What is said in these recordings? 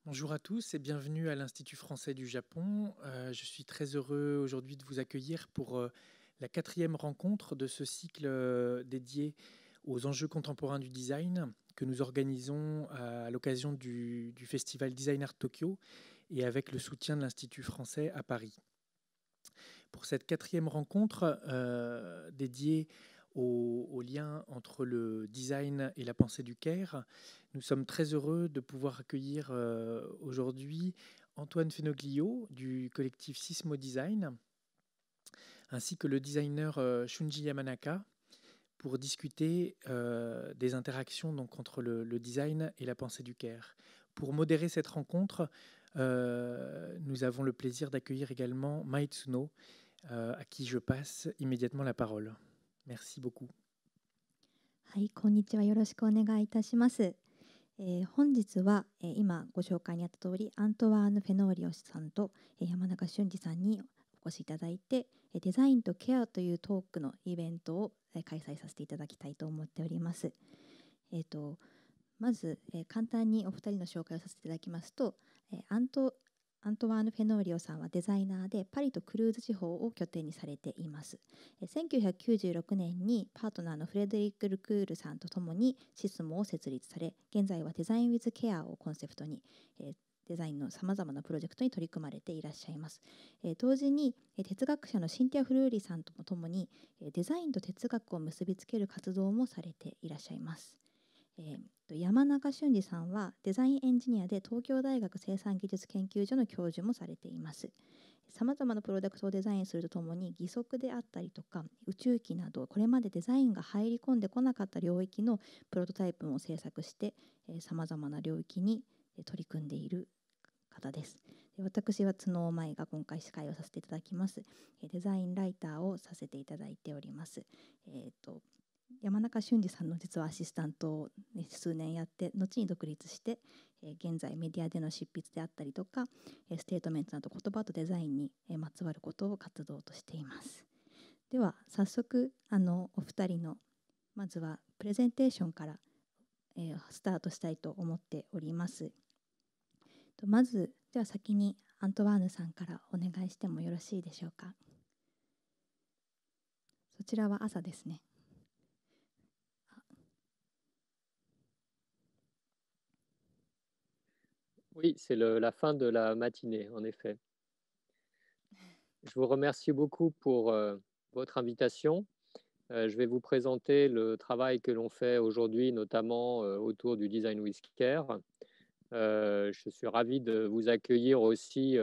Bonjour à tous et bienvenue à l'Institut français du Japon. Je suis très heureux aujourd'hui de vous accueillir pour la 4e rencontre de ce cycle dédié aux enjeux contemporains du design que nous organisons à l'occasion du festival Designer Tokyo et avec le soutien de l'Institut français à Paris. Pour cette 4e rencontre dédiée au lien entre le design et la pensée du Caire, nous sommes très heureux de pouvoir accueillir aujourd'hui Antoine Fenoglio du collectif Sismo Design, ainsi que le designer Shunji Yamanaka, pour discuter des interactions donc, entre le design et la pensée du Caire. Pour modérer cette rencontre, nous avons le plaisir d'accueillir également Mai Tsuno, à qui je passe immédiatement la parole. Merci beaucoup. はい、こんにちは。よろしくお願いいたします。本日は、今ご紹介にあった通り、アントワーヌ・フェノーリオさんと、山中俊二さんにお越しいただいて、デザインとケアというトークのイベントを、開催させていただきたいと思っております。まず、簡単にお二人の紹介をさせていただきますと、アントワーヌ・フェノーリオさんはデザイナーでパリとクルーズ地方を拠点にされています。1996年にパートナーのフレデリック・ルクールさんと共にシスモを設立され、現在はデザイン・ウィズ・ケアをコンセプトに、デザインのさまざまなプロジェクトに取り組まれていらっしゃいます。同時に哲学者のシンティア・フルーリさんとも共にデザインと哲学を結びつける活動もされていらっしゃいます。山中俊二さんはデザインエンジニアで東京大学生産技術研究所の教授もされています。さまざまなプロダクトをデザインするとともに義足であったりとか宇宙機などこれまでデザインが入り込んでこなかった領域のプロトタイプを制作してさまざまな領域に取り組んでいる方です。私は角尾舞が今回司会をさせていただきます。デザインライターをさせていただいております。山中俊二さんの実はアシスタントを、数年やって後に独立して、現在メディアでの執筆であったりとかステートメントなど言葉とデザインにまつわることを活動としています。では早速お二人のまずはプレゼンテーションから、スタートしたいと思っております。まずでは先にアントワーヌさんからお願いしてもよろしいでしょうか。そちらは朝ですね。Oui, c'est la fin de la matinée, en effet. Je vous remercie beaucoup pour votre invitation. Je vais vous présenter le travail que l'on fait aujourd'hui, notamment autour du Design with Care. Je suis ravi de vous accueillir aussi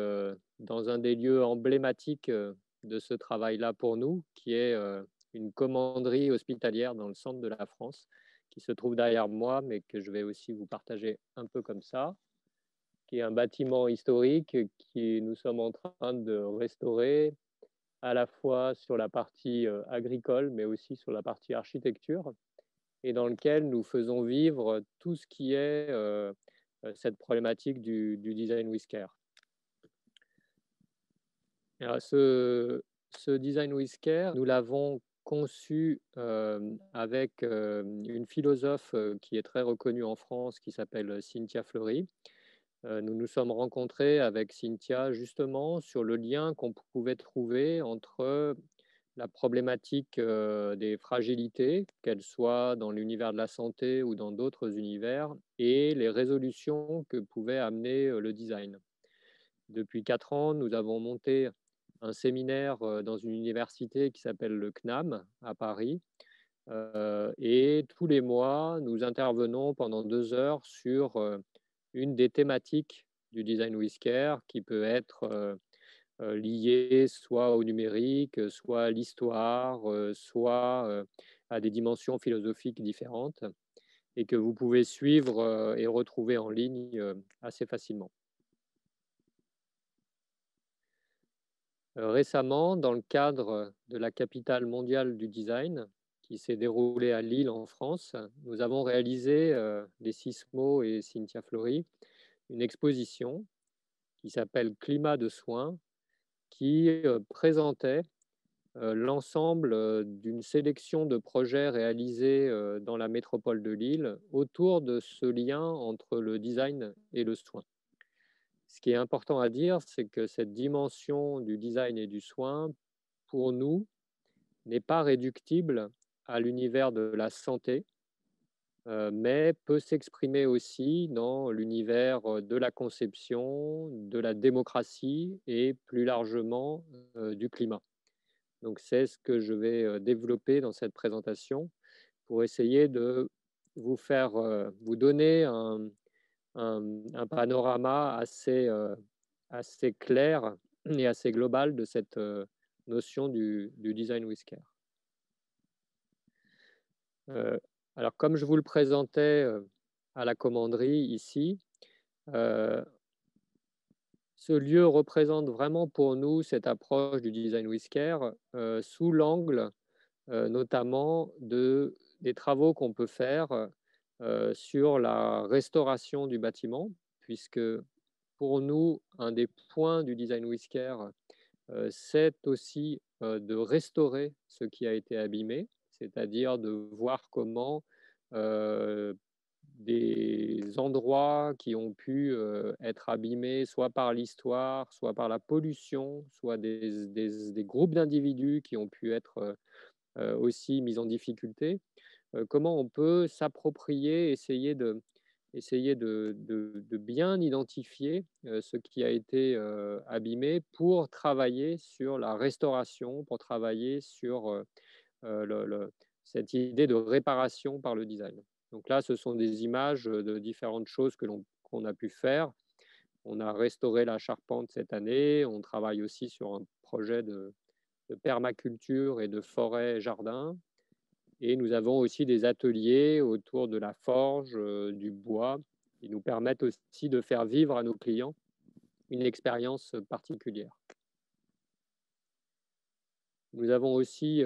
dans un des lieux emblématiques de ce travail-là pour nous, qui est une commanderie hospitalière dans le centre de la France, qui se trouve derrière moi, mais que je vais aussi vous partager un peu comme ça, qui est un bâtiment historique que nous sommes en train de restaurer à la fois sur la partie agricole, mais aussi sur la partie architecture, et dans lequel nous faisons vivre tout ce qui est cette problématique du design with care. Alors, ce design with care, nous l'avons conçu avec une philosophe qui est très reconnue en France, qui s'appelle Cynthia Fleury. Nous nous sommes rencontrés avec Cynthia justement sur le lien qu'on pouvait trouver entre la problématique des fragilités, qu'elles soient dans l'univers de la santé ou dans d'autres univers, et les résolutions que pouvait amener le design. Depuis 4 ans, nous avons monté un séminaire dans une université qui s'appelle le CNAM à Paris. Et tous les mois, nous intervenons pendant 2 heures sur une des thématiques du Design with Care qui peut être liée soit au numérique, soit à l'histoire, soit à des dimensions philosophiques différentes et que vous pouvez suivre et retrouver en ligne assez facilement. Récemment, dans le cadre de la capitale mondiale du design, qui s'est déroulée à Lille en France, nous avons réalisé, les Sismo et Cynthia Fleury, une exposition qui s'appelle Climat de soins, qui présentait l'ensemble d'une sélection de projets réalisés dans la métropole de Lille autour de ce lien entre le design et le soin. Ce qui est important à dire, c'est que cette dimension du design et du soin, pour nous, n'est pas réductible à l'univers de la santé, mais peut s'exprimer aussi dans l'univers, de la conception, de la démocratie et plus largement, du climat. Donc c'est ce que je vais, développer dans cette présentation pour essayer de vous donner un panorama assez clair et assez global de cette, notion du design with care. Heu, alors comme je vous le présentais, à la commanderie ici, heu, ce lieu représente vraiment pour nous cette approche du design with care, sous l'angle, notamment des travaux qu'on peut faire, sur la restauration du bâtiment. Puisque pour nous, un des points du design with care, c'est aussi, de restaurer ce qui a été abîmé, c'est-à-dire de voir comment, heu, des endroits qui ont pu, être abîmés soit par l'histoire, soit par la pollution, soit des groupes d'individus qui ont pu être, aussi mis en difficulté, comment on peut s'approprier, essayer de bien identifier, ce qui a été, abîmé pour travailler sur la restauration, pour travailler sur, cette idée de réparation par le design. Donc là, ce sont des images, de différentes choses qu'on a pu faire. On a restauré la charpente cette année, on travaille aussi sur un projet de permaculture et de forêt-jardin. Et nous avons aussi des ateliers autour de la forge, du bois, qui nous permettent aussi de faire vivre à nos clients une expérience particulière. Nous avons aussi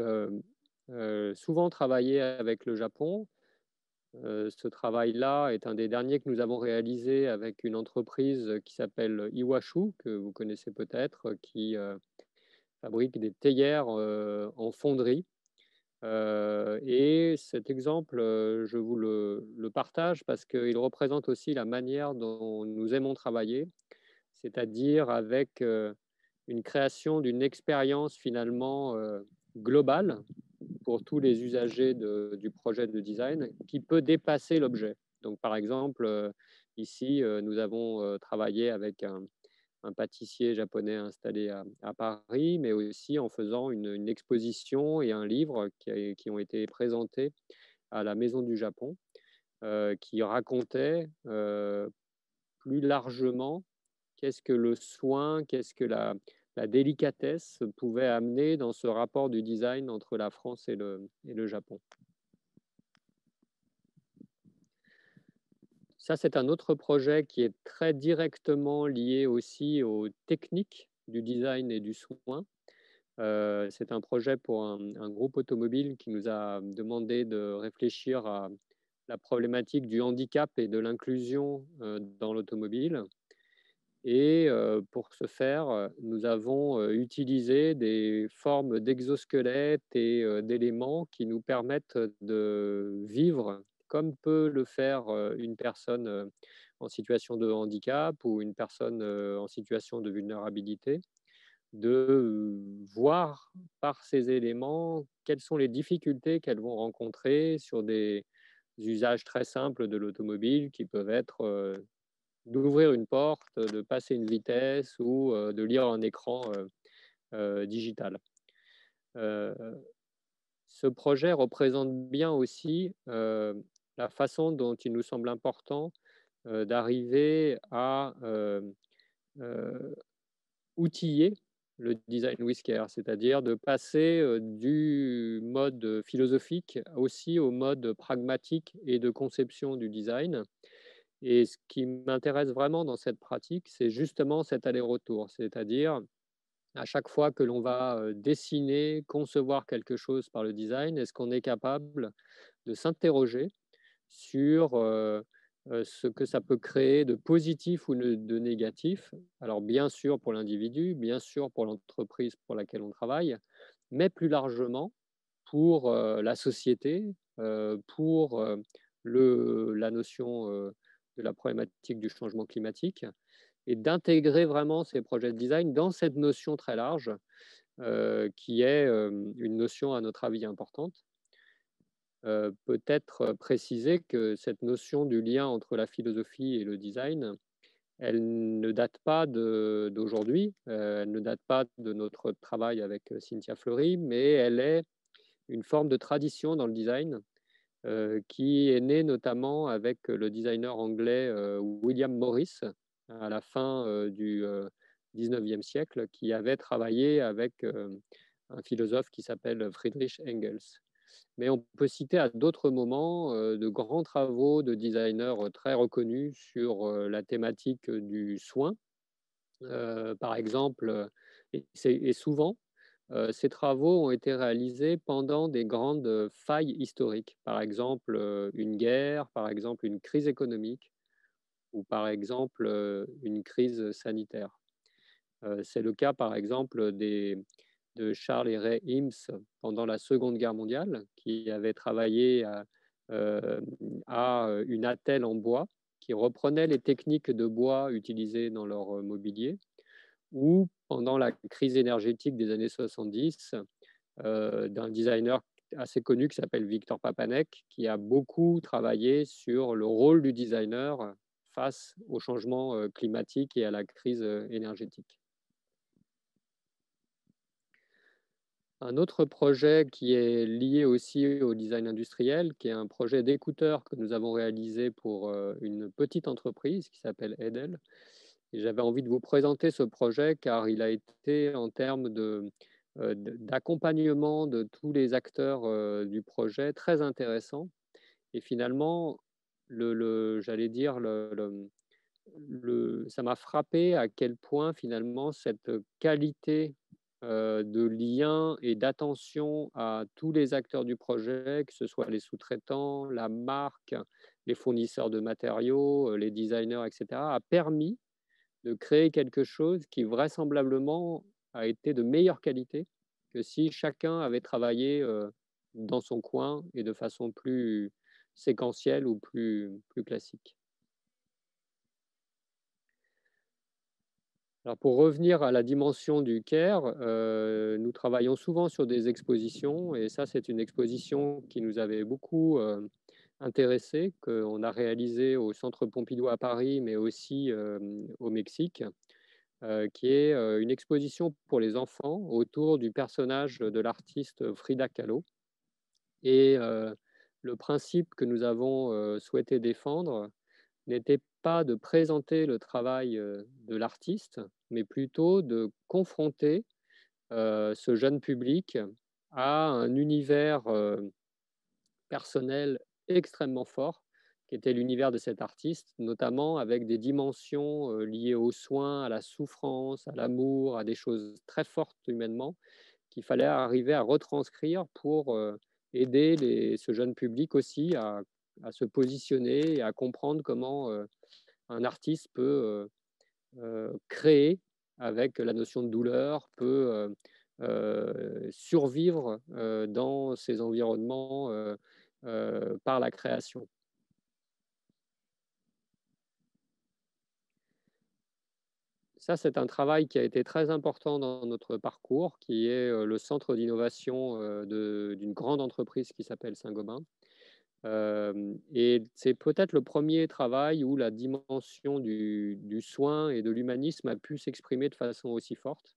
souvent travaillé avec le Japon. Ce travail-là est un des derniers que nous avons réalisé avec une entreprise qui s'appelle Iwashu, que vous connaissez peut-être, qui fabrique des théières en fonderie. Et cet exemple, je vous le partage parce qu'il représente aussi la manière dont nous aimons travailler, c'est-à-dire avec, une création d'une expérience finalement, globale pour tous les usagers du projet de design qui peut dépasser l'objet. Donc par exemple, ici, nous avons, travaillé avec un pâtissier japonais installé à Paris, mais aussi en faisant une exposition et un livre qui ont été présentés à la Maison du Japon, qui racontait plus largement qu'est-ce que le soin, qu'est-ce que la délicatesse pouvait amener dans ce rapport du design entre la France et le Japon. Ça, c'est un autre projet qui est très directement lié aussi aux techniques du design et du soin. C'est un projet pour un groupe automobile qui nous a demandé de réfléchir à la problématique du handicap et de l'inclusion, dans l'automobile. Et pour ce faire, nous avons, utilisé des formes d'exosquelettes et d'éléments qui nous permettent de vivre comme peut le faire, une personne, en situation de handicap ou une personne, en situation de vulnérabilité. De, voir par ces éléments quelles sont les difficultés qu'elles vont rencontrer sur des usages très simples de l'automobile qui peuvent être, d'ouvrir une porte, de passer une vitesse ou, de lire un écran, digital. Heu, Ce projet représente bien aussi, la façon dont il nous semble important, d'arriver à, heu, outiller le design with care, c'est-à-dire de passer, du mode philosophique aussi au mode pragmatique et de conception du design. Et ce qui m'intéresse vraiment dans cette pratique, c'est justement cet aller-retour. C'est-à-dire, à chaque fois que l'on va, dessiner, concevoir quelque chose par le design, est-ce qu'on est capable de s'interroger sur, ce que ça peut créer de positif ou de négatif? Alors bien sûr pour l'individu, bien sûr pour l'entreprise pour laquelle on travaille, mais plus largement pour, la société, pour, la notion, de la problématique du changement climatique et d'intégrer vraiment ces projets de design dans cette notion très large, qui est une notion à notre avis importante. Peut-être préciser que cette notion du lien entre la philosophie et le design, elle ne date pas d'aujourd'hui, elle ne date pas de notre travail avec Cynthia Fleury, mais elle est une forme de tradition dans le design qui est née notamment avec le designer anglais William Morris à la fin du 19e siècle, qui avait travaillé avec un philosophe qui s'appelle Friedrich Engels. Mais on peut citer à d'autres moments de grands travaux de designers très reconnus sur la thématique du soin. Par exemple, et souvent, ces travaux ont été réalisés pendant des grandes failles historiques. Par exemple, une guerre, par exemple, une crise économique ou par exemple, une crise sanitaire. C'est le cas, par exemple, de Charles et Ray Eames pendant la Seconde Guerre mondiale, qui avaient travaillé à une attelle en bois, qui reprenait les techniques de bois utilisées dans leur mobilier, ou pendant la crise énergétique des années 70, d'un designer assez connu qui s'appelle Victor Papanek, qui a beaucoup travaillé sur le rôle du designer face au changement climatique et à la crise énergétique. Un autre projet qui est lié aussi au design industriel, qui est un projet d'écouteur que nous avons réalisé pour une petite entreprise qui s'appelle Edel. Et j'avais envie de vous présenter ce projet car il a été, en termes d'accompagnement de tous les acteurs du projet, très intéressant. Et finalement, j'allais dire, ça m'a frappé à quel point finalement cette qualité de lien et d'attention à tous les acteurs du projet, que ce soit les sous-traitants, la marque, les fournisseurs de matériaux, les designers, etc., a permis de créer quelque chose qui vraisemblablement a été de meilleure qualité que si chacun avait travaillé dans son coin et de façon plus séquentielle ou plus classique. Alors pour revenir à la dimension du CARE, nous travaillons souvent sur des expositions et ça, c'est une exposition qui nous avait beaucoup intéressés, qu'on a réalisée au Centre Pompidou à Paris, mais aussi au Mexique, qui est une exposition pour les enfants autour du personnage de l'artiste Frida Kahlo. Et le principe que nous avons souhaité défendre n'était pas de présenter le travail de l'artiste, mais plutôt de confronter ce jeune public à un univers personnel extrêmement fort, qui était l'univers de cet artiste, notamment avec des dimensions liées aux soins, à la souffrance, à l'amour, à des choses très fortes humainement, qu'il fallait arriver à retranscrire pour aider ce jeune public aussi à se positionner et à comprendre comment un artiste peut créer avec la notion de douleur, peut survivre dans ces environnements par la création. Ça, c'est un travail qui a été très important dans notre parcours, qui est le centre d'innovation d'une grande entreprise qui s'appelle Saint-Gobain. Et c'est peut-être le premier travail où la dimension du soin et de l'humanisme a pu s'exprimer de façon aussi forte,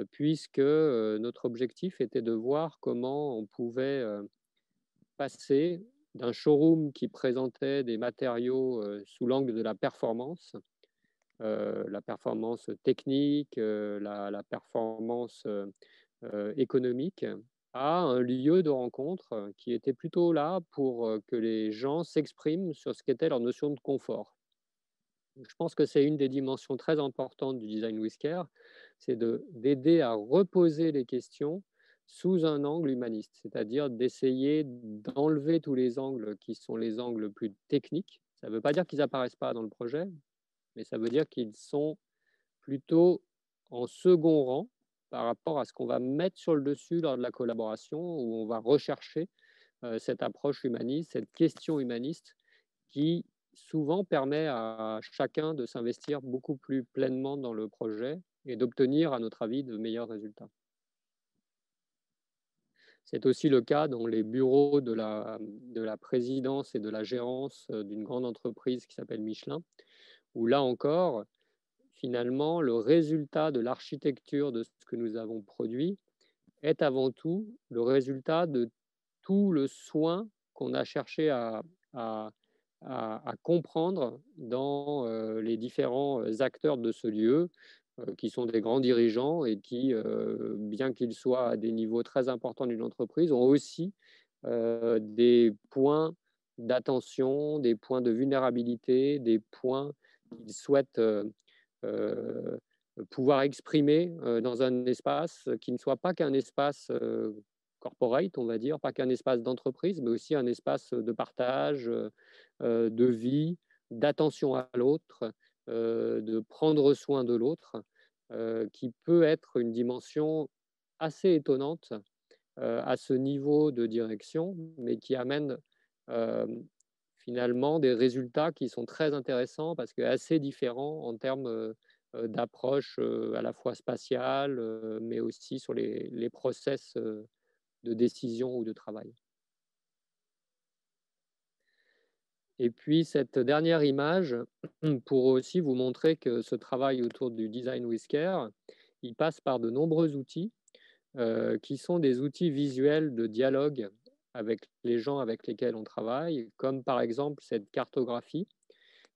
puisque notre objectif était de voir comment on pouvait passer d'un showroom qui présentait des matériaux sous l'angle de la performance technique, la performance économique, à un lieu de rencontre qui était plutôt là pour que les gens s'expriment sur ce qu'était leur notion de confort. Je pense que c'est une des dimensions très importantes du design with care, c'est d'aider à reposer les questions sous un angle humaniste, c'est-à-dire d'essayer d'enlever tous les angles qui sont les angles plus techniques. Ça ne veut pas dire qu'ils n'apparaissent pas dans le projet, mais ça veut dire qu'ils sont plutôt en second rang par rapport à ce qu'on va mettre sur le dessus lors de la collaboration, où on va rechercher cette approche humaniste, cette question humaniste qui souvent permet à chacun de s'investir beaucoup plus pleinement dans le projet et d'obtenir, à notre avis, de meilleurs résultats. C'est aussi le cas dans les bureaux de la présidence et de la gérance d'une grande entreprise qui s'appelle Michelin, où là encore, finalement, le résultat de l'architecture de ce que nous avons produit est avant tout le résultat de tout le soin qu'on a cherché à, à comprendre dans les différents acteurs de ce lieu, qui sont des grands dirigeants et qui, bien qu'ils soient à des niveaux très importants d'une entreprise, ont aussi des points d'attention, des points de vulnérabilité, des points qu'ils souhaitent euh, pouvoir exprimer dans un espace qui ne soit pas qu'un espace corporate, on va dire, pas qu'un espace d'entreprise, mais aussi un espace de partage, de vie, d'attention à l'autre, de prendre soin de l'autre, qui peut être une dimension assez étonnante à ce niveau de direction, mais qui amène euh, finalement des résultats qui sont très intéressants parce que assez différents en termes d'approche à la fois spatiale, mais aussi sur les process de décision ou de travail. Et puis cette dernière image, pour aussi vous montrer que ce travail autour du design with care, il passe par de nombreux outils qui sont des outils visuels de dialogue avec les gens avec lesquels on travaille, comme par exemple cette cartographie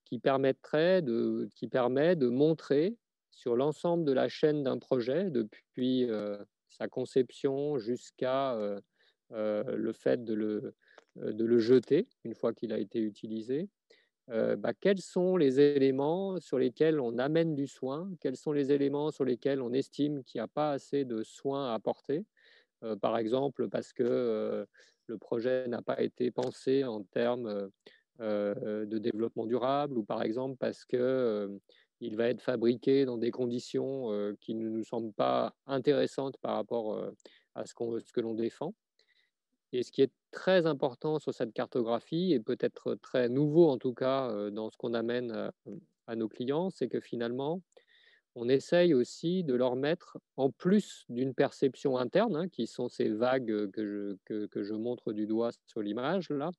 qui permet de montrer sur l'ensemble de la chaîne d'un projet, depuis sa conception jusqu'à le fait de le jeter une fois qu'il a été utilisé, quels sont les éléments sur lesquels on amène du soin, quels sont les éléments sur lesquels on estime qu'il n'y a pas assez de soins à apporter, par exemple parce que le projet n'a pas été pensé en termes de développement durable, ou par exemple parce que il va être fabriqué dans des conditions qui ne nous semblent pas intéressantes par rapport à ce que l'on défend. Et ce qui est très important sur cette cartographie, et peut-être très nouveau en tout cas dans ce qu'on amène à nos clients, c'est que finalement, on essaye aussi de leur mettre, en plus d'une perception interne, hein, qui sont ces vagues que je montre du doigt sur l'image, là,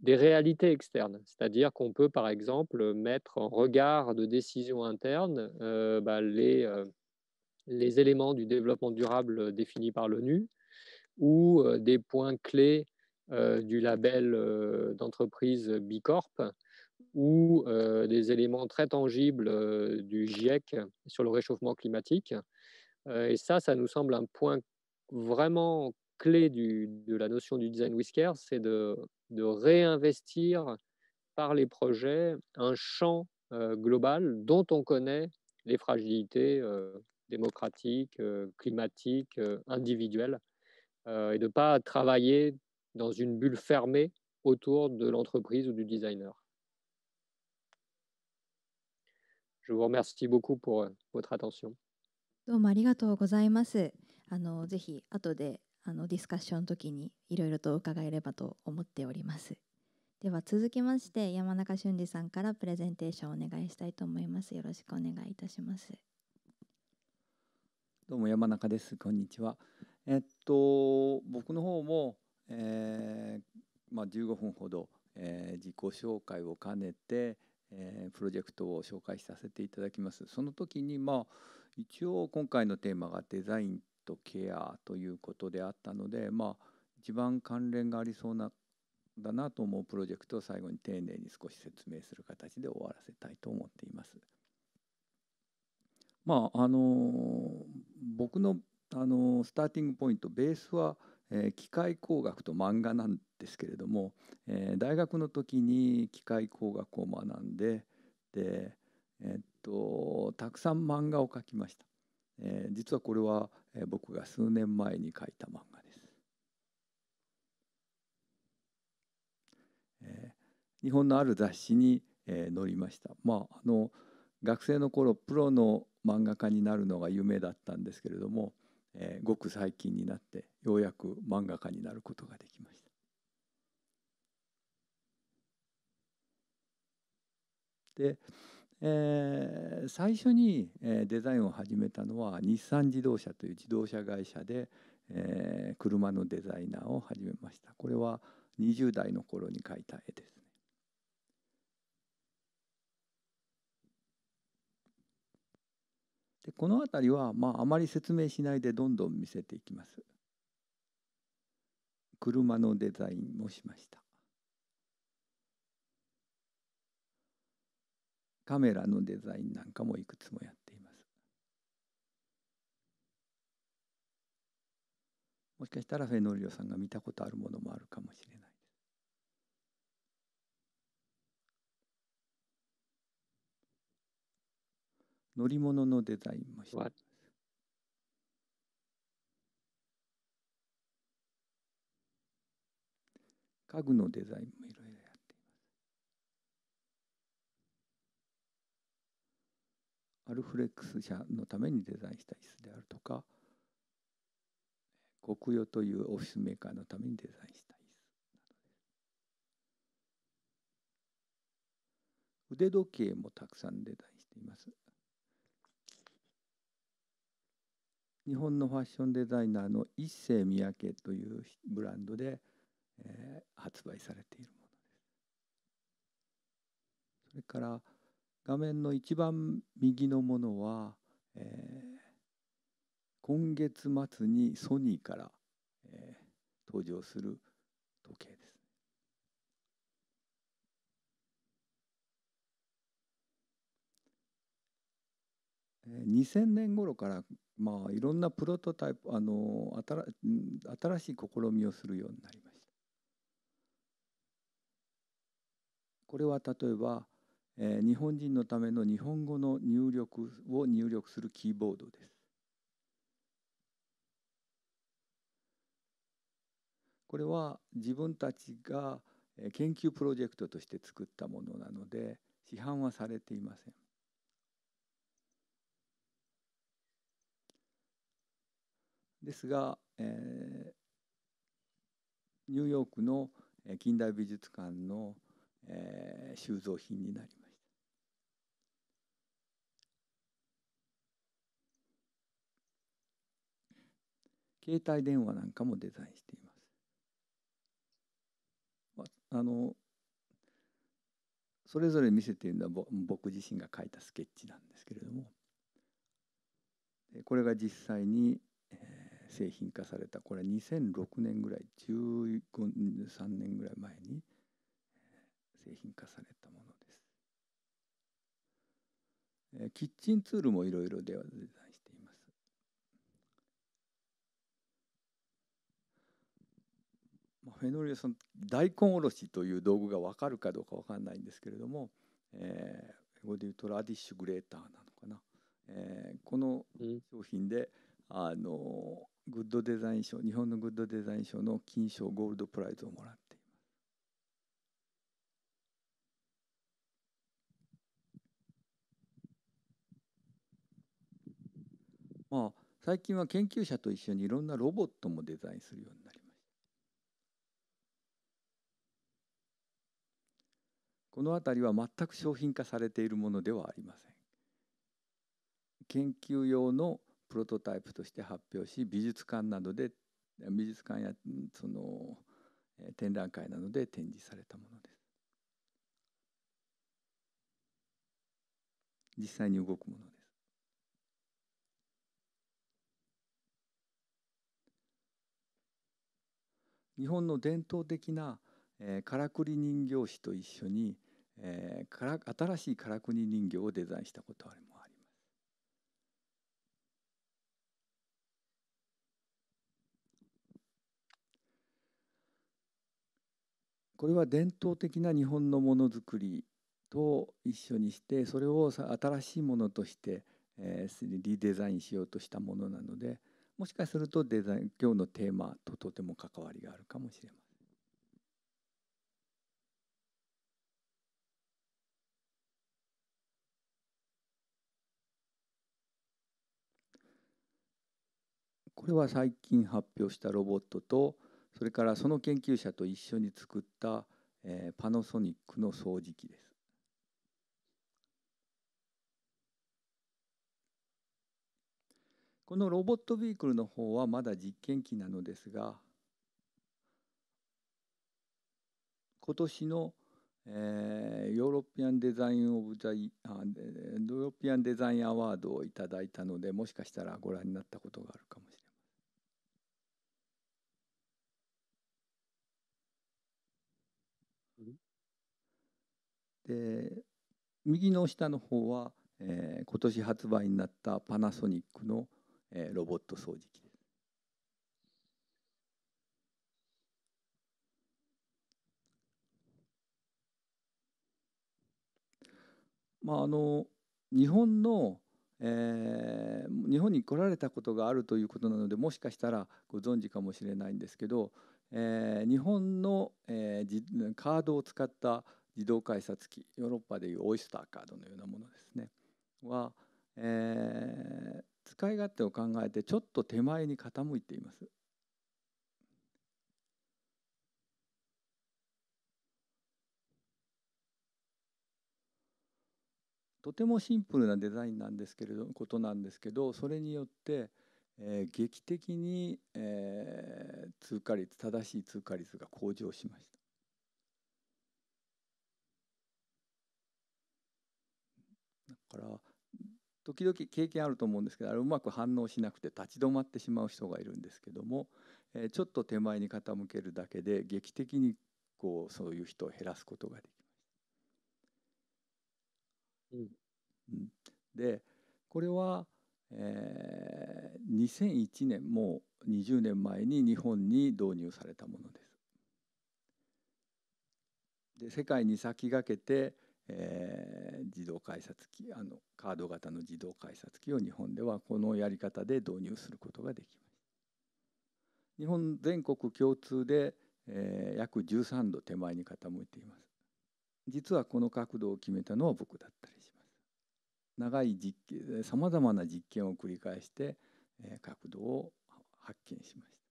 des réalités externes. C'est-à-dire qu'on peut, par exemple, mettre en regard de décision interne les éléments du développement durable définis par l'ONU, ou des points clés du label d'entreprise Bicorp, ou des éléments très tangibles du GIEC sur le réchauffement climatique. Et ça nous semble un point vraiment clé de la notion du design with care, c'est de réinvestir par les projets un champ global dont on connaît les fragilités démocratiques, climatiques, individuelles, et de ne pas travailler dans une bulle fermée autour de l'entreprise ou du designer. Je vous remercie beaucoup pour votre attention. どうもありがとうございます。ぜひ後でディスカッションの時にいろいろと伺えればと思っております。では続きまして山中俊二さんからプレゼンテーションをお願いしたいと思います。よろしくお願いいたします。どうも山中です。こんにちは。僕の方も、15分ほど、自己紹介を兼ねて、プロジェクトを紹介させていただきます。その時に一応今回のテーマがデザインとケアということであったので、一番関連がありそうだなと思うプロジェクトを最後に丁寧に少し説明する形で終わらせたいと思っています。僕のスターティングポイント、ベースは機械工学と漫画なんですけれども、大学の時に機械工学を学んで、たくさん漫画を描きました。実はこれは僕が数年前に描いた漫画です。日本のある雑誌に載りました。学生の頃プロの漫画家になるのが夢だったんですけれども、ごく最近になってようやく漫画家になることができました。で、最初にデザインを始めたのは日産自動車という自動車会社で、車のデザイナーを始めました。これは20代の頃に描いた絵ですね。でこの辺りは、あまり説明しないでどんどん見せていきます。車のデザインもしました。カメラのデザインなんかもいくつもやっています。もしかしたらフェノリオさんが見たことあるものもあるかもしれないです。乗り物のデザインもしています。家具のデザインもいろいろやっています。アルフレックス社のためにデザインした椅子であるとか、コクヨというオフィスメーカーのためにデザインした椅子などです。腕時計もたくさんデザインしています。日本のファッションデザイナーの一世三宅というブランドで、発売されているものです。それから画面の一番右のものは、今月末にソニーから、登場する時計です。2000年頃からいろんなプロトタイプ新しい試みをするようになりました。これは例えば、日本人のための日本語の入力を入力するキーボードです。これは自分たちが研究プロジェクトとして作ったものなので市販はされていません。ですが、ニューヨークの近代美術館の、収蔵品になりました。携帯電話なんかもデザインしています。それぞれ見せているのは僕自身が描いたスケッチなんですけれども、これが実際に、製品化された、これは2006年ぐらい、13年ぐらい前に製品化されたものです。キッチンツールもいろいろではデザインしています。フェノリオさん、大根おろしという道具が分かるかどうか分かんないんですけれども、英語で言うとラディッシュグレーターなのかな、この商品でグッドデザイン賞、日本のグッドデザイン賞の金賞ゴールドプライズをもらっています。最近は研究者と一緒にいろんなロボットもデザインするようになりました。この辺りは全く商品化されているものではありません。研究用のプロトタイプとして発表し、美術館やその展覧会などで展示されたものです。実際に動くものです。日本の伝統的なからくり人形師と一緒に、新しいからくり人形をデザインしたこともあります。これは伝統的な日本のものづくりと一緒にして、それを新しいものとして、リデザインしようとしたものなので、もしかすると今日のテーマととても関わりがあるかもしれません。これは最近発表したロボットと、それからその研究者と一緒に作った、パナソニックの掃除機です。このロボットビークルの方はまだ実験機なのですが、今年のヨーロピアンデザイン・オブ・ザ・ヨーロピアンデザイン・アワードをいただいたので、もしかしたらご覧になったことがあるかもしれません。で、右の下の方は、今年発売になったパナソニックの、ロボット掃除機です。日本に来られたことがあるということなので、もしかしたらご存知かもしれないんですけど、日本の、カードを使った自動改札機、ヨーロッパでいうオイスターカードのようなものですねは、使い勝手を考えてちょっと手前に傾いています。とてもシンプルなデザインなんですけれどそれによって、劇的に、正しい通過率が向上しました。だから時々経験あると思うんですけど、あれうまく反応しなくて立ち止まってしまう人がいるんですけども、ちょっと手前に傾けるだけで劇的にそういう人を減らすことができます。でこれは、2001年、もう20年前に日本に導入されたものです。で世界に先駆けて、自動改札機、カード型の自動改札機を日本ではこのやり方で導入することができます。日本全国共通で、約13度手前に傾いています。実はこの角度を決めたのは僕だったりします。長いさまざまな実験を繰り返して、角度を発見しました。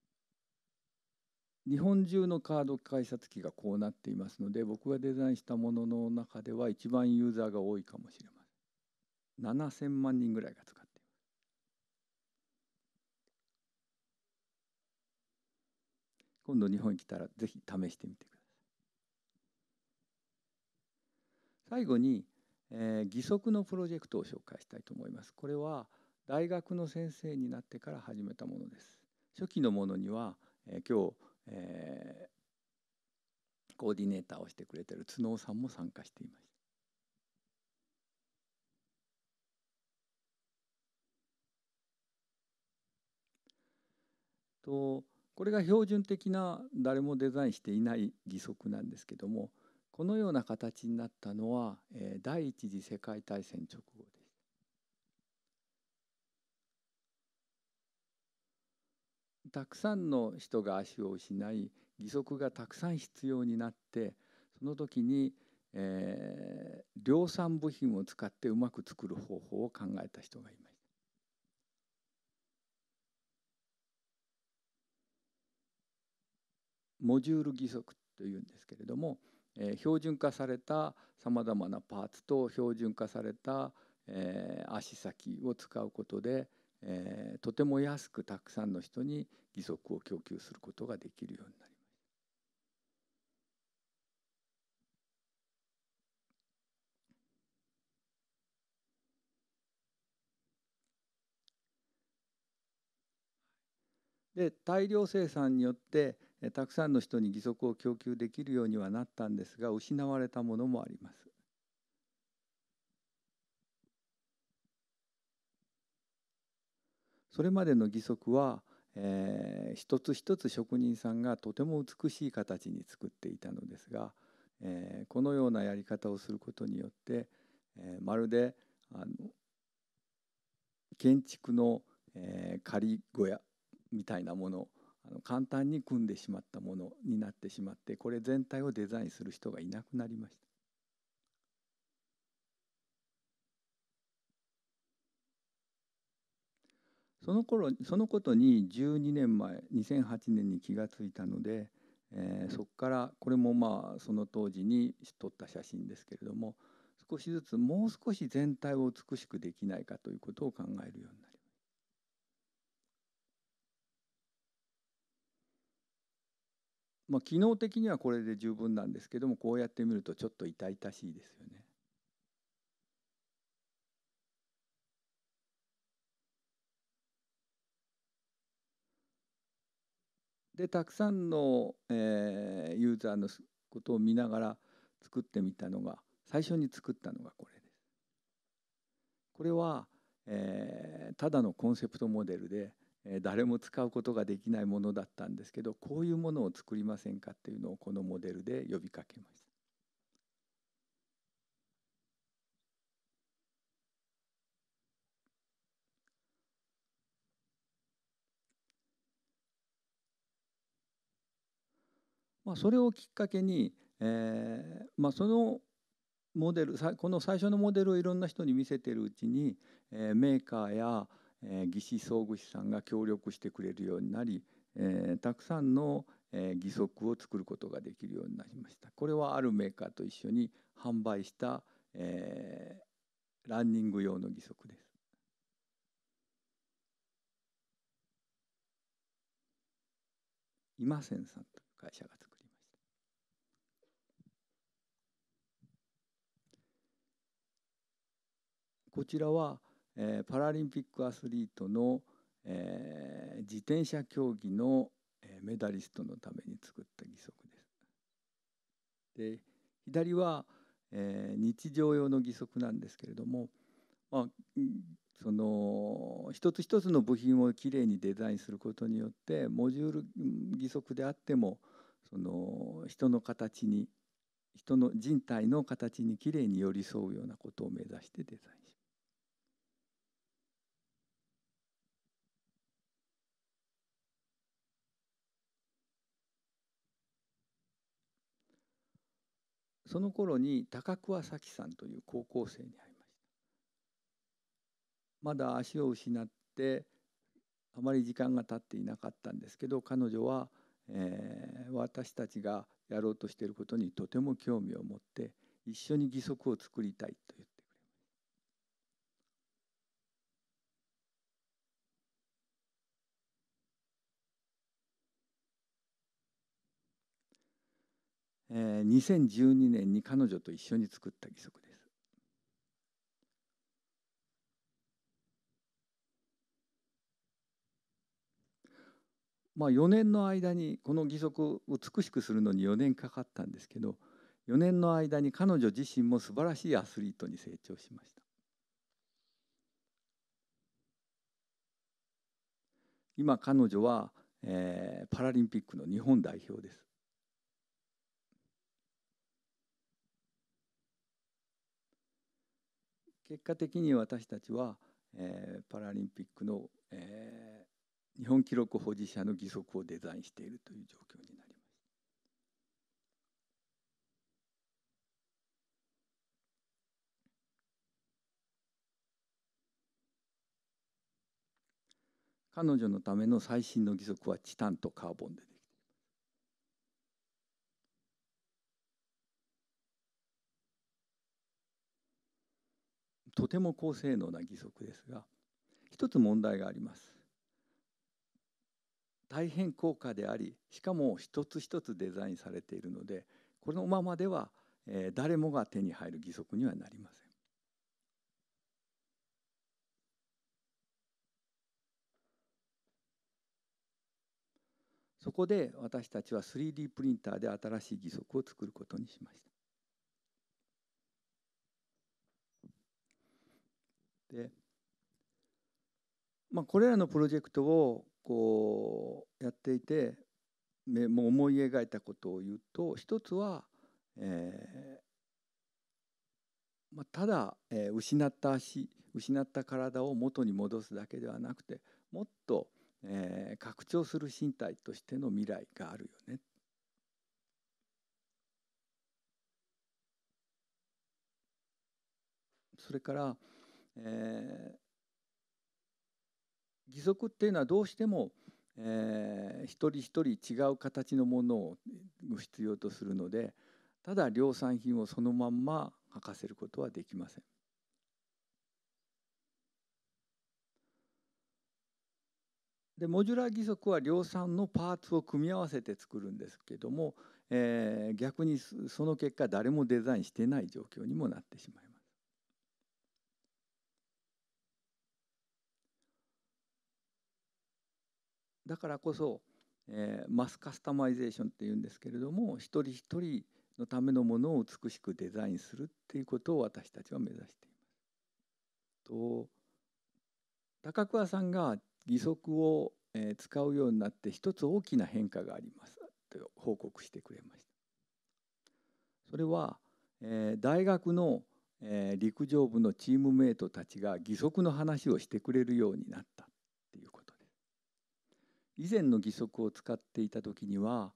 日本中のカード改札機がこうなっていますので、僕がデザインしたものの中では一番ユーザーが多いかもしれません。7000万人ぐらいが使っています。今度日本に来たらぜひ試してみてください。最後に、義足のプロジェクトを紹介したいと思います。これは大学の先生になってから始めたものです。初期のものには、今日、コーディネーターをしてくれている角尾さんも参加していました。これが標準的な誰もデザインしていない義足なんですけども、このような形になったのは、第一次世界大戦直後です。たくさんの人が足を失い、義足がたくさん必要になって、その時に、量産部品を使ってうまく作る方法を考えた人がいました。モジュール義足というんですけれども、標準化されたさまざまなパーツと標準化された、足先を使うことで、とても安くたくさんの人に義足を供給することができるようになります。で大量生産によってたくさんの人に義足を供給できるようにはなったんですが、失われたものもあります。それまでの義足は、一つ一つ職人さんがとても美しい形に作っていたのですが、このようなやり方をすることによって、まるで建築の、仮小屋みたいなもの、簡単に組んでしまったものになってしまって、これ全体をデザインする人がいなくなりました。そのことに12年前、2008年に気がついたので、そこからこれもその当時に撮った写真ですけれども、もう少し全体を美しくできないかということを考えるようになります。機能的にはこれで十分なんですけども、こうやって見るとちょっと痛々しいですよね。でたくさんの、ユーザーのことを見ながら作ってみたのが、最初に作ったのがこれです。これは、ただのコンセプトモデルで、誰も使うことができないものだったんですけど、こういうものを作りませんかっていうのをこのモデルで呼びかけました。それをきっかけに、そのモデル、この最初のモデルをいろんな人に見せているうちに、メーカーや、義肢装具士さんが協力してくれるようになり、たくさんの、義足を作ることができるようになりました。これはあるメーカーと一緒に販売した、ランニング用の義足です。イマセンさんという会社が作りました。こちらは、パラリンピックアスリートの、自転車競技の、メダリストのために作った義足です。で左は、日常用の義足なんですけれども、その一つ一つの部品をきれいにデザインすることによって、モジュール義足であってもその人の形に、人の人体の形にきれいに寄り添うようなことを目指してデザインします。その頃に高桑早紀さんという高校生に会いました。まだ足を失ってあまり時間が経っていなかったんですけど、彼女は、私たちがやろうとしていることにとても興味を持って、一緒に義足を作りたいと言ってくれました。2012年に彼女と一緒に作った義足です。4年の間に、この義足を美しくするのに4年かかったんですけど、4年の間に彼女自身も素晴らしいアスリートに成長しました。今彼女は、パラリンピックの日本代表です。結果的に私たちは、パラリンピックの、日本記録保持者の義足をデザインしているという状況になります。彼女のための最新の義足はチタンとカーボンでできています。とても高性能な義足ですが、一つ問題があります。大変高価であり、しかも一つ一つデザインされているので、このままでは、誰もが手に入る義足にはなりません。そこで私たちは 3D プリンターで新しい義足を作ることにしました。で、これらのプロジェクトをこうやっていて、もう思い描いたことを言うと、一つは、ただ、失った足、失った体を元に戻すだけではなくて、もっと、拡張する身体としての未来があるよね。それから、義足っていうのはどうしても、一人一人違う形のものを必要とするので、ただ量産品をそのまんま履かせることはできません。でモジュラー義足は量産のパーツを組み合わせて作るんですけども、逆にその結果誰もデザインしてない状況にもなってしまいます。だからこそ、マスカスタマイゼーションっていうんですけれども、一人一人のためのものを美しくデザインするっていうことを私たちは目指しています。高桑さんが義足を使うようになって一つ大きな変化がありますと報告してくれました。それは、大学の、陸上部のチームメイトたちが義足の話をしてくれるようになったっていうことです。以前の義足を使っていた時には、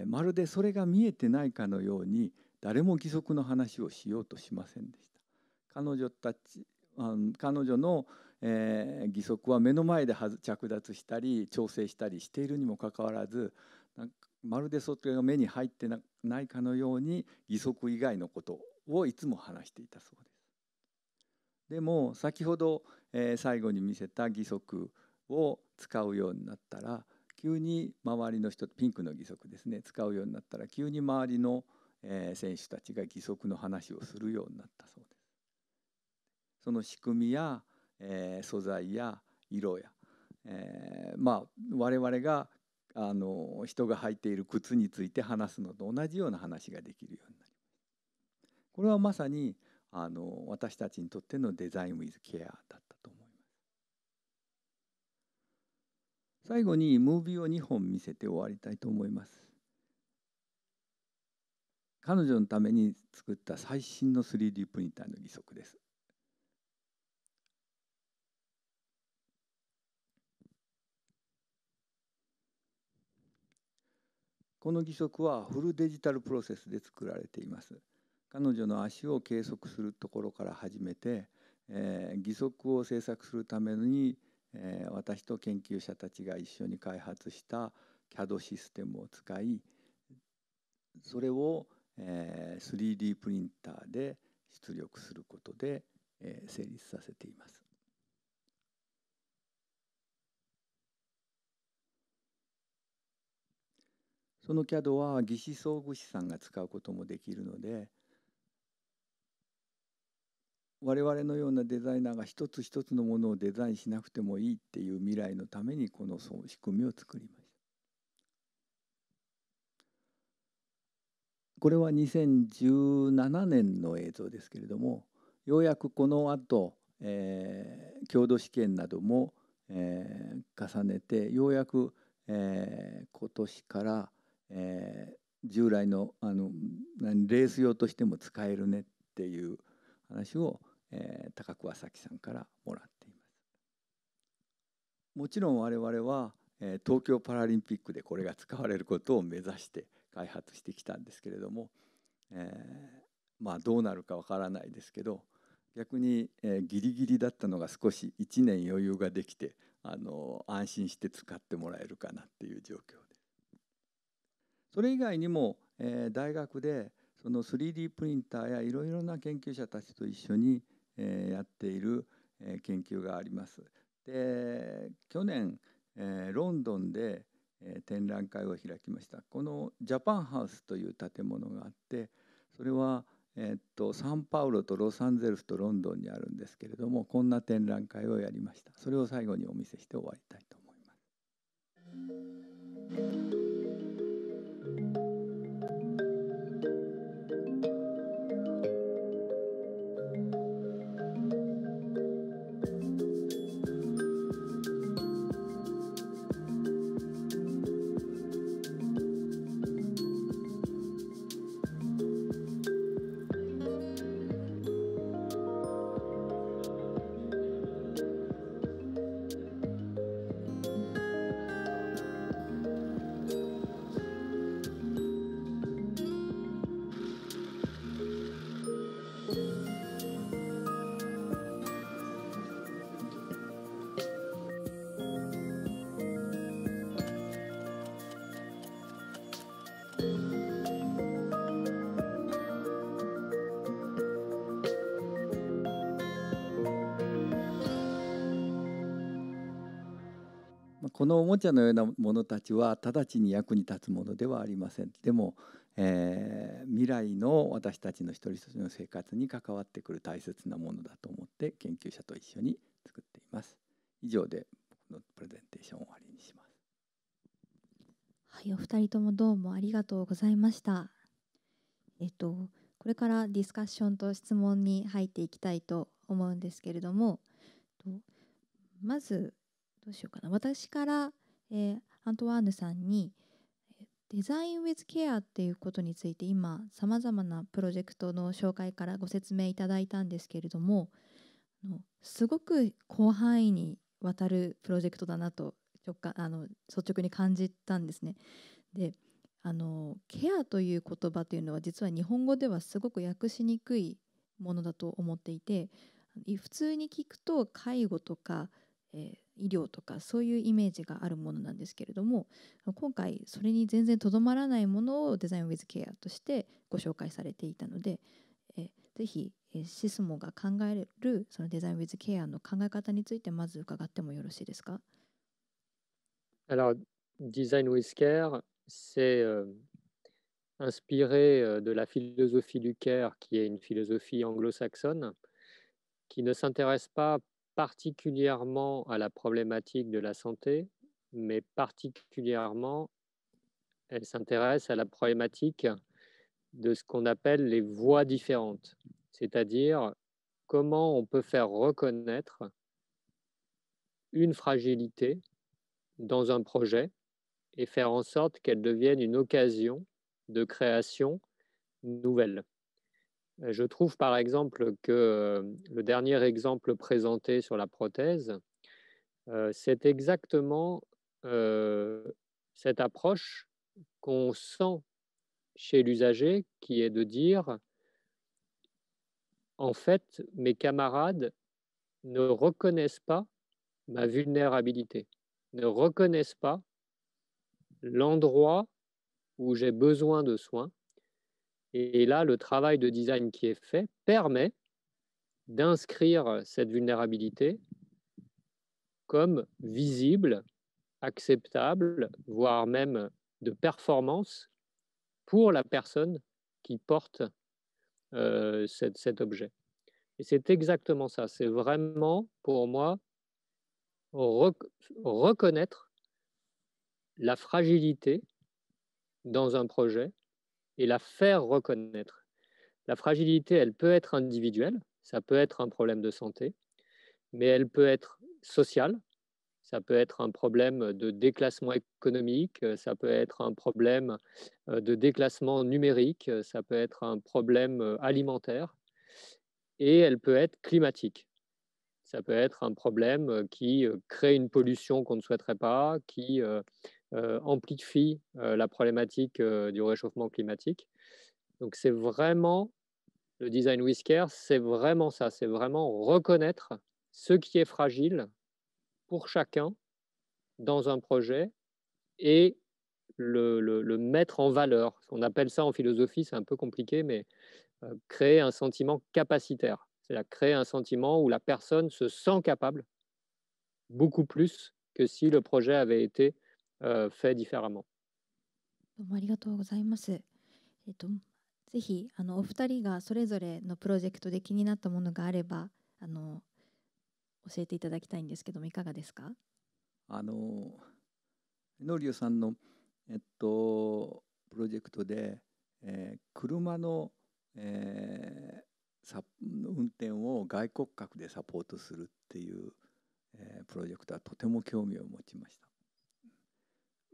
まるでそれが見えてないかのように誰も義足の話をしようとしませんでした。彼女の義足は目の前で着脱したり調整したりしているにもかかわらず、まるでそれが目に入ってないかのように義足以外のことをいつも話していたそうです。でも先ほど、最後に見せた義足を使うようになったら、急に周りの人、ピンクの義足ですね、使うようになったら急に周りの、選手たちが義足の話をするようになったそうです。その仕組みや、素材や色や、我々が人が履いている靴について話すのと同じような話ができるようになります。これはまさに私たちにとってのデザイン・ウィズ・ケアだったと思います。最後にムービーを2本見せて終わりたいと思います。彼女のために作った最新の 3D プリンターの義足です。この義足はフルデジタルプロセスで作られています。彼女の足を計測するところから始めて、義足を製作するために、私と研究者たちが一緒に開発した CAD システムを使い、それを、3D プリンターで出力することで、成立させています。その CAD は義肢装具士さんが使うこともできるので、我々のようなデザイナーが一つ一つのものをデザインしなくてもいいっていう未来のためにこの仕組みを作りました。これは2017年の映像ですけれども、ようやくこの後、強度試験なども、重ねてようやく、今年から、従来のレース用としても使えるねっていう話を、高桑早紀さんからもらっています。もちろん我々は、東京パラリンピックでこれが使われることを目指して開発してきたんですけれども、どうなるかわからないですけど、逆に、ギリギリだったのが少し1年余裕ができて安心して使ってもらえるかなっていう状況です。それ以外にも、大学でその 3D プリンターやいろいろな研究者たちと一緒に、やっている、研究があります。で、去年、ロンドンで、展覧会を開きました。このジャパンハウスという建物があって、それは、サンパウロとロサンゼルスとロンドンにあるんですけれども、こんな展覧会をやりました。それを最後にお見せして終わりたいと思います。このおもちゃのようなものたちは直ちに役に立つものではありません。でも、未来の私たちの一人一人の生活に関わってくる大切なものだと思って研究者と一緒に作っています。以上で僕のプレゼンテーションを終わりにします。はい、お二人ともどうもありがとうございました。これからディスカッションと質問に入っていきたいと思うんですけれども、まずどうしようかな。私から、アントワーヌさんにデザイン with care っていうことについて今さまざまなプロジェクトの紹介からご説明いただいたんですけれども、すごく広範囲にわたるプロジェクトだなと率直に感じたんですね。で、ケアという言葉というのは実は日本語ではすごく訳しにくいものだと思っていて、普通に聞くと介護とか、医療とかそういうイメージがあるものなんですけれども、今回それに全然とどまらないものをデザイン with care としてご紹介されていたので、ぜひシスモが考えるそのデザイン with care の考え方についてまず伺ってもよろしいですか。Alors, Design with Care, c'est inspiré de la philosophie du care, qui est une philosophie anglo-saxonne, qui ne s'intéresse pas particulièrement à la problématique de la santé, mais particulièrement, elle s'intéresse à la problématique de ce qu'on appelle les voies différentes, c'est-à-dire comment on peut faire reconnaître une fragilité dans un projet et faire en sorte qu'elle devienne une occasion de création nouvelle. Je trouve par exemple que le dernier exemple présenté sur la prothèse, c'est exactement cette approche qu'on sent chez l'usager, qui est de dire, en fait, mes camarades ne reconnaissent pas ma vulnérabilité, ne reconnaissent pas l'endroit où j'ai besoin de soins. Et là, le travail de design qui est fait permet d'inscrire cette vulnérabilité comme visible, acceptable, voire même de performance pour la personne qui porte cet objet. Et c'est exactement ça. C'est vraiment, pour moi, reconnaître la fragilité dans un projet et la faire reconnaître. La fragilité, elle peut être individuelle, ça peut être un problème de santé, mais elle peut être sociale, ça peut être un problème de déclassement économique, ça peut être un problème de déclassement numérique, ça peut être un problème alimentaire, et elle peut être climatique. Ça peut être un problème qui crée une pollution qu'on ne souhaiterait pas, qui amplifie la problématique du réchauffement climatique. Donc c'est vraiment, le design with care, c'est vraiment ça, c'est vraiment reconnaître ce qui est fragile pour chacun dans un projet et le mettre en valeur. On appelle ça en philosophie, c'est un peu compliqué, mais créer un sentiment capacitaire. C'est-à-dire créer un sentiment où la personne se sent capable beaucoup plus que si le projet avait été fait différemment. どうもありがとうございます。ぜひお二人がそれぞれのプロジェクトで気になったものがあれば教えていただきたいんですけども、いかがですか。ノリオさんの、プロジェクトで、車の、運転を外骨格でサポートするっていう、プロジェクトはとても興味を持ちました。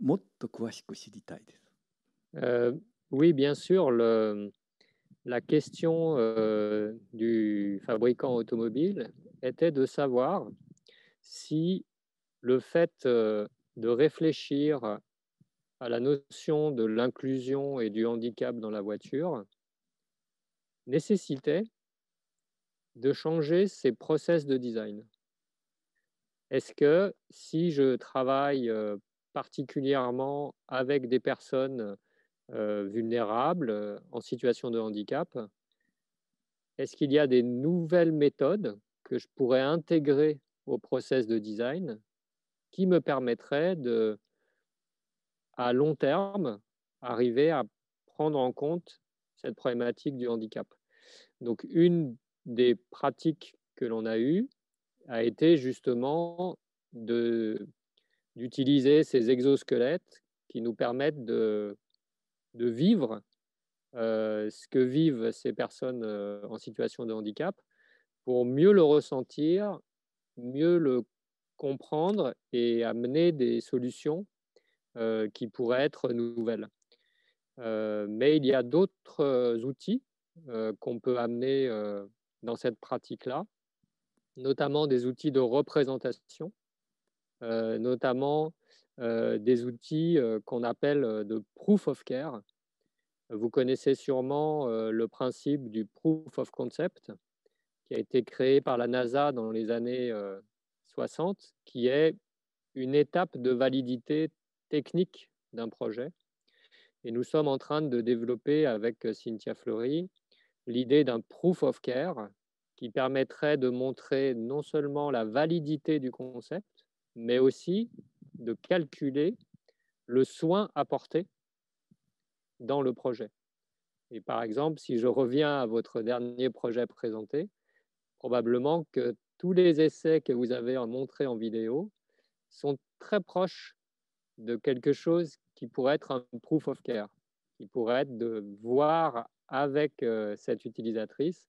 もっと詳しく知りたいです。Oui, bien sûr, la question du fabricant automobile était de savoir si le fait de réfléchir à la notion de l'inclusion et du handicap dans la voiture nécessitait de changer ses process de design. Est-ce que si je travaille particulièrement avec des personnes vulnérables, en situation de handicap, est-ce qu'il y a des nouvelles méthodes que je pourrais intégrer au process de design qui me permettrait de, à long terme, arriver à prendre en compte cette problématique du handicap. Donc, une des pratiques que l'on a eues a été justement d'utiliser ces exosquelettes qui nous permettent de vivre ce que vivent ces personnes en situation de handicap pour mieux le ressentir, mieux le comprendre et amener des solutions qui pourraient être nouvelles. Mais il y a d'autres outils qu'on peut amener dans cette pratique-là, notamment des outils de représentation, notamment des outils qu'on appelle de proof of care. Vous connaissez sûrement le principe du proof of concept qui a été créé par la NASA dans les années 60, qui est une étape de validité technique d'un projet. Et nous sommes en train de développer avec Cynthia Fleury l'idée d'un proof of care qui permettrait de montrer non seulement la validité du concept, mais aussi de calculer le soin apporté dans le projet. Et par exemple, si je reviens à votre dernier projet présenté, probablement que tous les essais que vous avez montrés en vidéo sont très proches de quelque chose qui pourrait être un proof of care, qui pourrait être de voir avec cette utilisatrice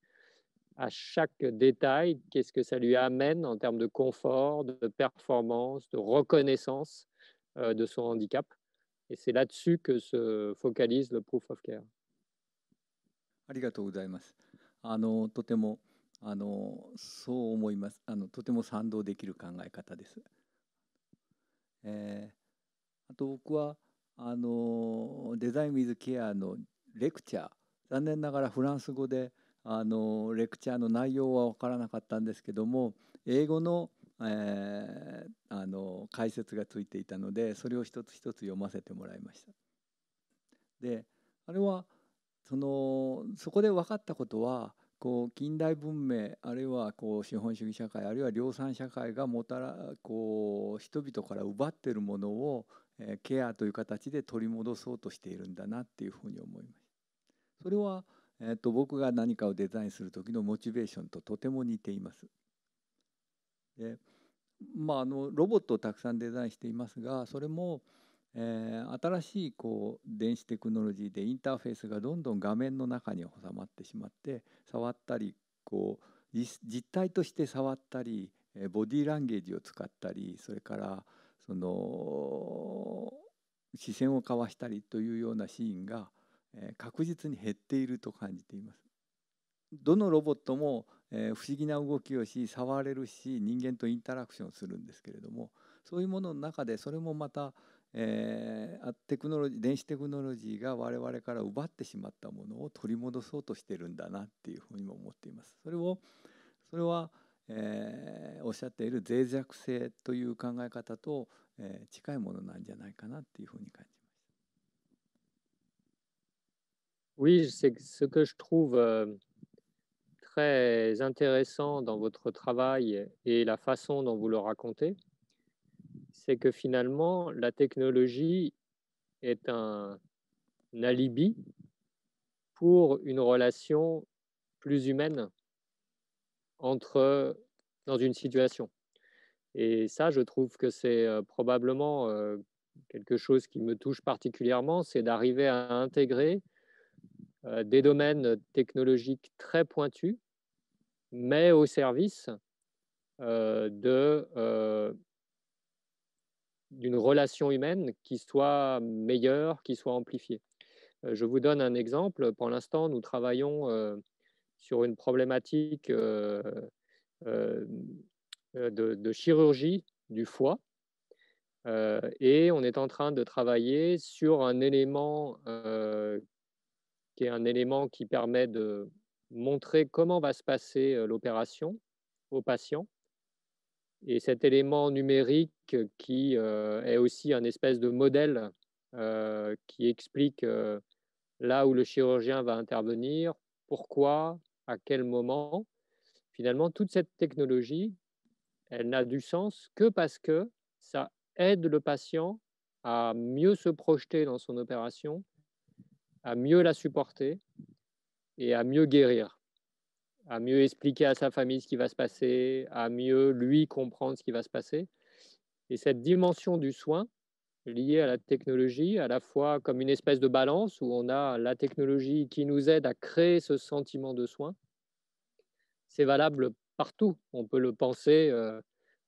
à chaque détail qu'est-ce que ça lui amène en termes de confort, de performance, de reconnaissance de son handicap. Et c'est là-dessus que se focalise le proof of care. ありがとうございます。とてもそう思います。とても賛同できる考え方です。あと僕はデザイン・ウィズ・ケアのレクチャー、残念ながらフランス語でレクチャーの内容は分からなかったんですけども、英語の、解説がついていたので、それを一つ一つ読ませてもらいました。で、あれはそこで分かったことは、近代文明あるいは資本主義社会あるいは量産社会が人々から奪っているものをケアという形で取り戻そうとしているんだなっていうふうに思います。それは、僕が何かをデザインする時のモチベーションととても似ています。で、ロボットをたくさんデザインしていますが、それも新しい電子テクノロジーでインターフェースがどんどん画面の中に収まってしまって、触ったり実体として触ったりボディーランゲージを使ったり、それから視線を交わしたりというようなシーンが確実に減っていると感じています。どのロボットも不思議な動きをし、触れるし、人間とインタラクションするんですけれども、そういうものの中でそれもまた電子テクノロジーが我々から奪ってしまったものを取り戻そうとしてるんだなっていうふうにも思っています。それは、おっしゃっている脆弱性という考え方と、近いものなんじゃないかなっていうふうに感じました。Oui, c'est ce que je trouve très intéressant dans votre travail et la façon dont vous le racontez, c'est que finalement, la technologie est un alibi pour une relation plus humaine dans une situation. Et ça, je trouve que c'est probablement quelque chose qui me touche particulièrement, c'est d'arriver à intégrer des domaines technologiques très pointus, mais au service d'une relation humaine qui soit meilleure, qui soit amplifiée. Je vous donne un exemple. Pour l'instant, nous travaillons sur une problématique de chirurgie du foie et on est en train de travailler sur un élément qui est un élément qui permet de montrer comment va se passer l'opération au patient. Et cet élément numérique qui est aussi un espèce de modèle qui explique là où le chirurgien va intervenir, pourquoi, à quel moment. Finalement, toute cette technologie, elle n'a du sens que parce que ça aide le patient à mieux se projeter dans son opération, à mieux la supporter et à mieux guérir, à mieux expliquer à sa famille ce qui va se passer, à mieux lui comprendre ce qui va se passer. Et cette dimension du soin liée à la technologie, à la fois comme une espèce de balance où on a la technologie qui nous aide à créer ce sentiment de soin, c'est valable partout. On peut le penser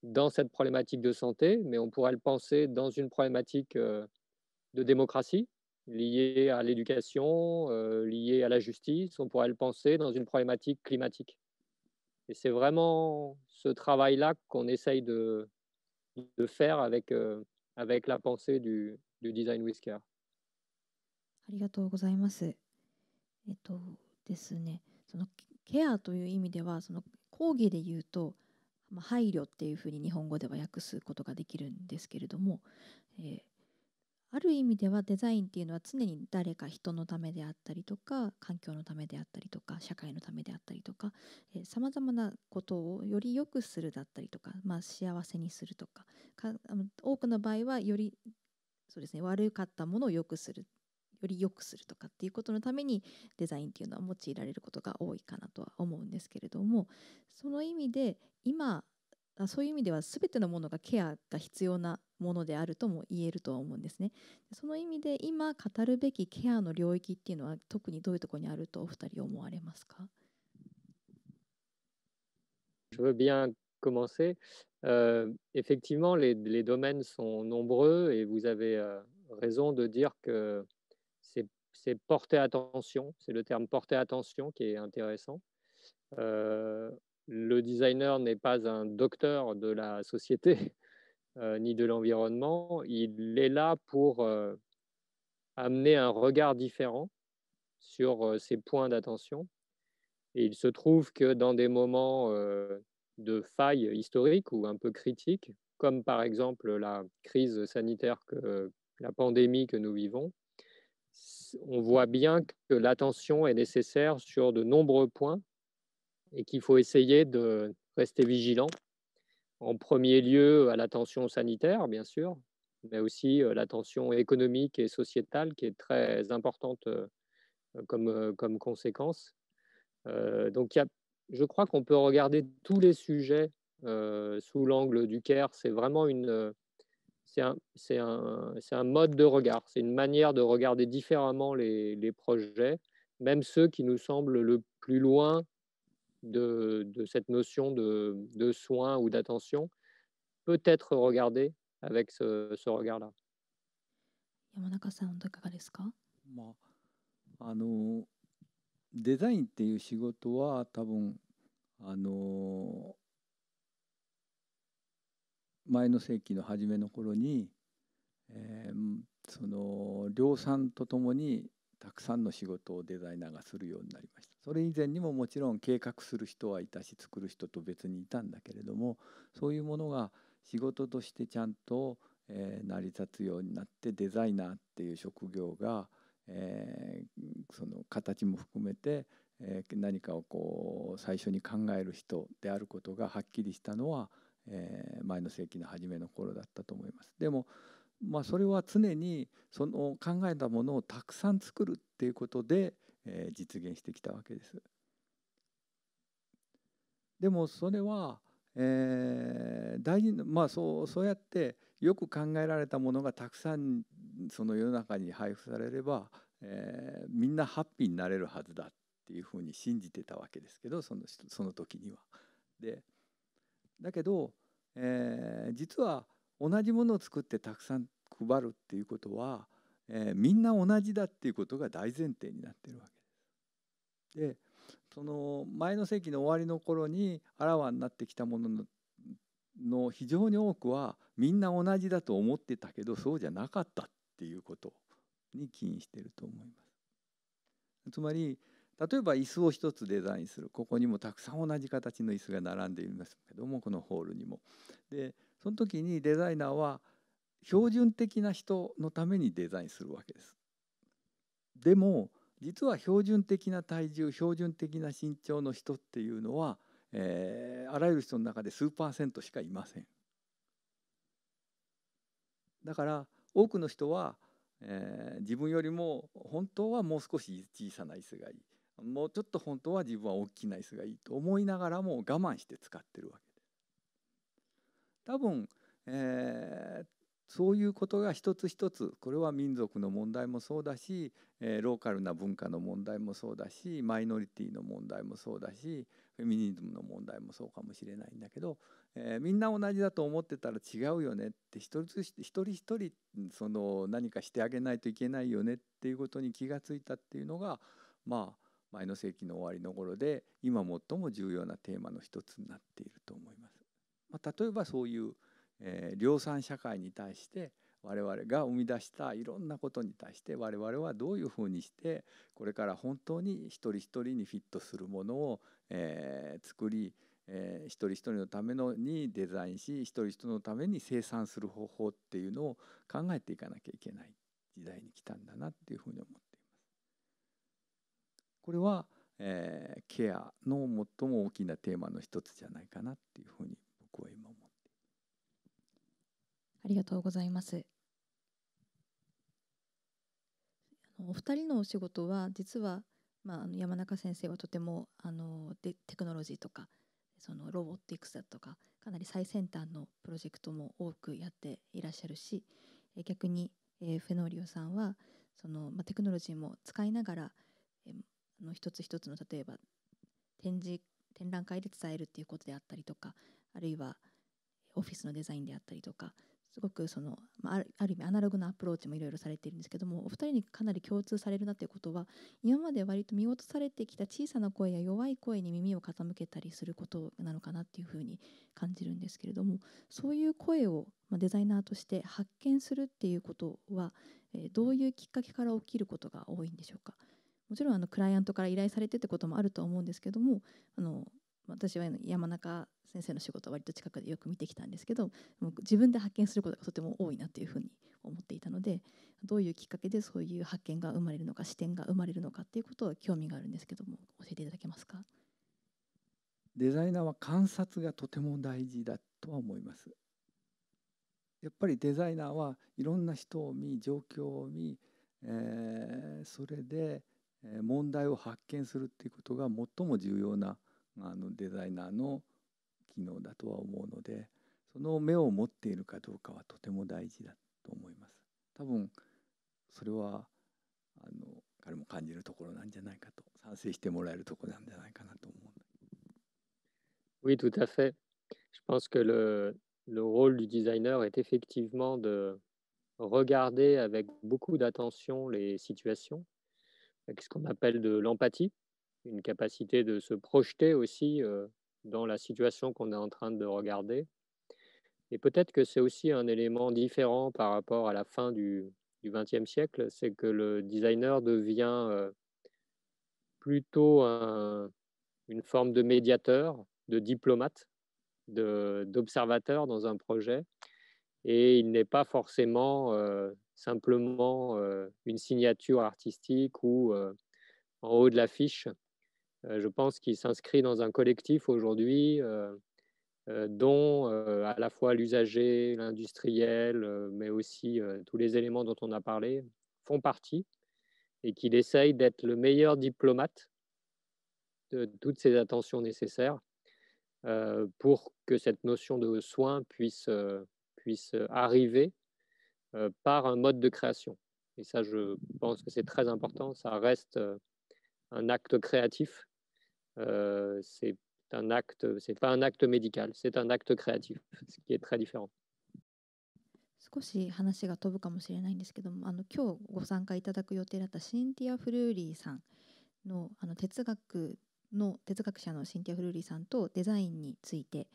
dans cette problématique de santé, mais on pourrait le penser dans une problématique de démocratie, liée à l'éducation, liée à la justice. On pourrait le penser dans une problématique climatique. Et c'est vraiment ce travail-là qu'on essaye de faire avec la pensée du design with care. ありがとうございます。ですね、そのケアという意味では、その講義で言うと、配慮っていうふうに日本語では訳すことができるんですけれども、ある意味ではデザインっていうのは常に誰か人のためであったりとか、環境のためであったりとか、社会のためであったりとか、さまざまなことをより良くするだったりとか、幸せにするとか、多くの場合はよりそうですね、悪かったものを良くする、より良くするとかっていうことのためにデザインっていうのは用いられることが多いかなとは思うんですけれども、その意味でそういう意味では全てのものがケアが必要なものであるとも言えるとは思うんですね。その意味で今語るべきケアの領域っていうのは特にどういうところにあるとお二人思われますか？ Je veux bien commencer. Effectivement, les domaines sont nombreux et vous avez raison de dire que c'est porter attention, c'est le terme porter attention qui est intéressant. Le designer n'est pas un docteur de la société ni de l'environnement, il est là pour amener un regard différent sur ces points d'attention. Et il se trouve que dans des moments de faille historique ou un peu critique, comme par exemple la crise sanitaire, la pandémie que nous vivons, on voit bien que l'attention est nécessaire sur de nombreux points et qu'il faut essayer de rester vigilant. En premier lieu, à l'attention sanitaire, bien sûr, mais aussi l'attention économique et sociétale qui est très importante comme conséquence. Donc, je crois qu'on peut regarder tous les sujets sous l'angle du care. C'est vraiment c'est un mode de regard, c'est une manière de regarder différemment les projets, même ceux qui nous semblent le plus loin de cette notion de soin ou d'attention, peut être regardé avec ce regard-là. 山中さん、いかがですか？デザインっていう仕事は多分前の世紀の初めの頃に、その量産とともにたくさんの仕事をデザイナーがするようになりました。それ以前にももちろん計画する人はいたし、作る人と別にいたんだけれども、そういうものが仕事としてちゃんと、成り立つようになって、デザイナーっていう職業が、その形も含めて、何かをこう最初に考える人であることがはっきりしたのは、前の世紀の初めの頃だったと思います。でもそれは常にその考えたものをたくさん作るっていうことで、実現してきたわけです。でもそれは、大事な、そうやってよく考えられたものがたくさんその世の中に配布されれば、みんなハッピーになれるはずだっていうふうに信じてたわけですけど、その時には。だけど、実は同じものを作ってたくさん配るっていうことは、みんな同じだっていうことが大前提になってるわけです。で、その前の世紀の終わりの頃にあらわになってきたものの非常に多くはみんな同じだと思ってたけど、そうじゃなかったっていうことに起因していると思います。つまり例えば椅子を一つデザインする、ここにもたくさん同じ形の椅子が並んでいますけども、このホールにも。でその時にデザイナーは標準的な人のためにデザインするわけです。でも実は標準的な体重、標準的な身長の人っていうのは、あらゆる人の中で数%しかいません。だから多くの人は、自分よりも本当はもう少し小さな椅子がいい、もうちょっと本当は自分は大きな椅子がいいと思いながらも我慢して使ってるわけです。多分、そういうことが一つ一つ、これは民族の問題もそうだし、ローカルな文化の問題もそうだし、マイノリティの問題もそうだし、フェミニズムの問題もそうかもしれないんだけど、みんな同じだと思ってたら違うよねって、一人一人その何かしてあげないといけないよねっていうことに気がついたっていうのが、前の世紀の終わりの頃で今最も重要なテーマの一つになっていると思います。例えばそういう、量産社会に対して我々が生み出したいろんなことに対して我々はどういうふうにしてこれから本当に一人一人にフィットするものを、作り、一人一人のためのにデザインし、一人一人のために生産する方法っていうのを考えていかなきゃいけない時代に来たんだなっていうふうに思っています。これは、ケアの最も大きなテーマの一つじゃないかなっていうふうに僕は今思っています。ありがとうございます。お二人のお仕事は実は、山中先生はとてもテクノロジーとかそのロボティクスだとかかなり最先端のプロジェクトも多くやっていらっしゃるし、逆に、フェノーリオさんはその、テクノロジーも使いながら、一つ一つの例えば展覧会で伝えるっていうことであったりとか、あるいはオフィスのデザインであったりとか、すごくその、ある意味アナログなアプローチもいろいろされているんですけども、お二人にかなり共通されるなということは、今まで割と見落とされてきた小さな声や弱い声に耳を傾けたりすることなのかなっていうふうに感じるんですけれども、そういう声をデザイナーとして発見するっていうことは、どういうきっかけから起きることが多いんでしょうか。もちろんクライアントから依頼されてってこともあるとは思うんですけども、私は山中先生の仕事を割と近くでよく見てきたんですけど、もう自分で発見することがとても多いなというふうに思っていたので、どういうきっかけでそういう発見が生まれるのか、視点が生まれるのかっていうことは興味があるんですけども、教えていただけますか。デザイナーは観察がとても大事だとは思います。やっぱりデザイナーはいろんな人を見、状況を見、それで問題を発見するっていうことが最も重要なデザイナーの機能だとは思うので、その目を持っているかどうかはとても大事だと思います。多分それは彼も感じるところなんじゃないかと、賛成してもらえるところなんじゃないかなと思う。Oui, tout à fait. Je pense que le rôle du designer est effectivement de regarder avec beaucoup d'attention les situations, avec ce qu'on appelle de l'empathie, une capacité de se projeter aussi dans la situation qu'on est en train de regarder. Et peut-être que c'est aussi un élément différent par rapport à la fin du XXe siècle, c'est que le designer devient plutôt une forme de médiateur, de diplomate, d'observateur dans un projet. Et il n'est pas forcément simplement une signature artistique ou en haut de l'affiche. Je pense qu'il s'inscrit dans un collectif aujourd'hui dont à la fois l'usager, l'industriel, mais aussi tous les éléments dont on a parlé font partie et qu'il essaye d'être le meilleur diplomate de toutes ces attentions nécessaires pour que cette notion de soin puisse arriver par un mode de création. Et ça, je pense que c'est très important. Ça reste un acte créatif. C'est pas un acte médical, c'est un acte créatif, ce qui est très différent. 少し話が飛ぶかもしれないんですけども、今日ご参加いただく予定だったシンティア・フルーリーさんの、哲学者のシンティア・フルーリーさんとデザインについて、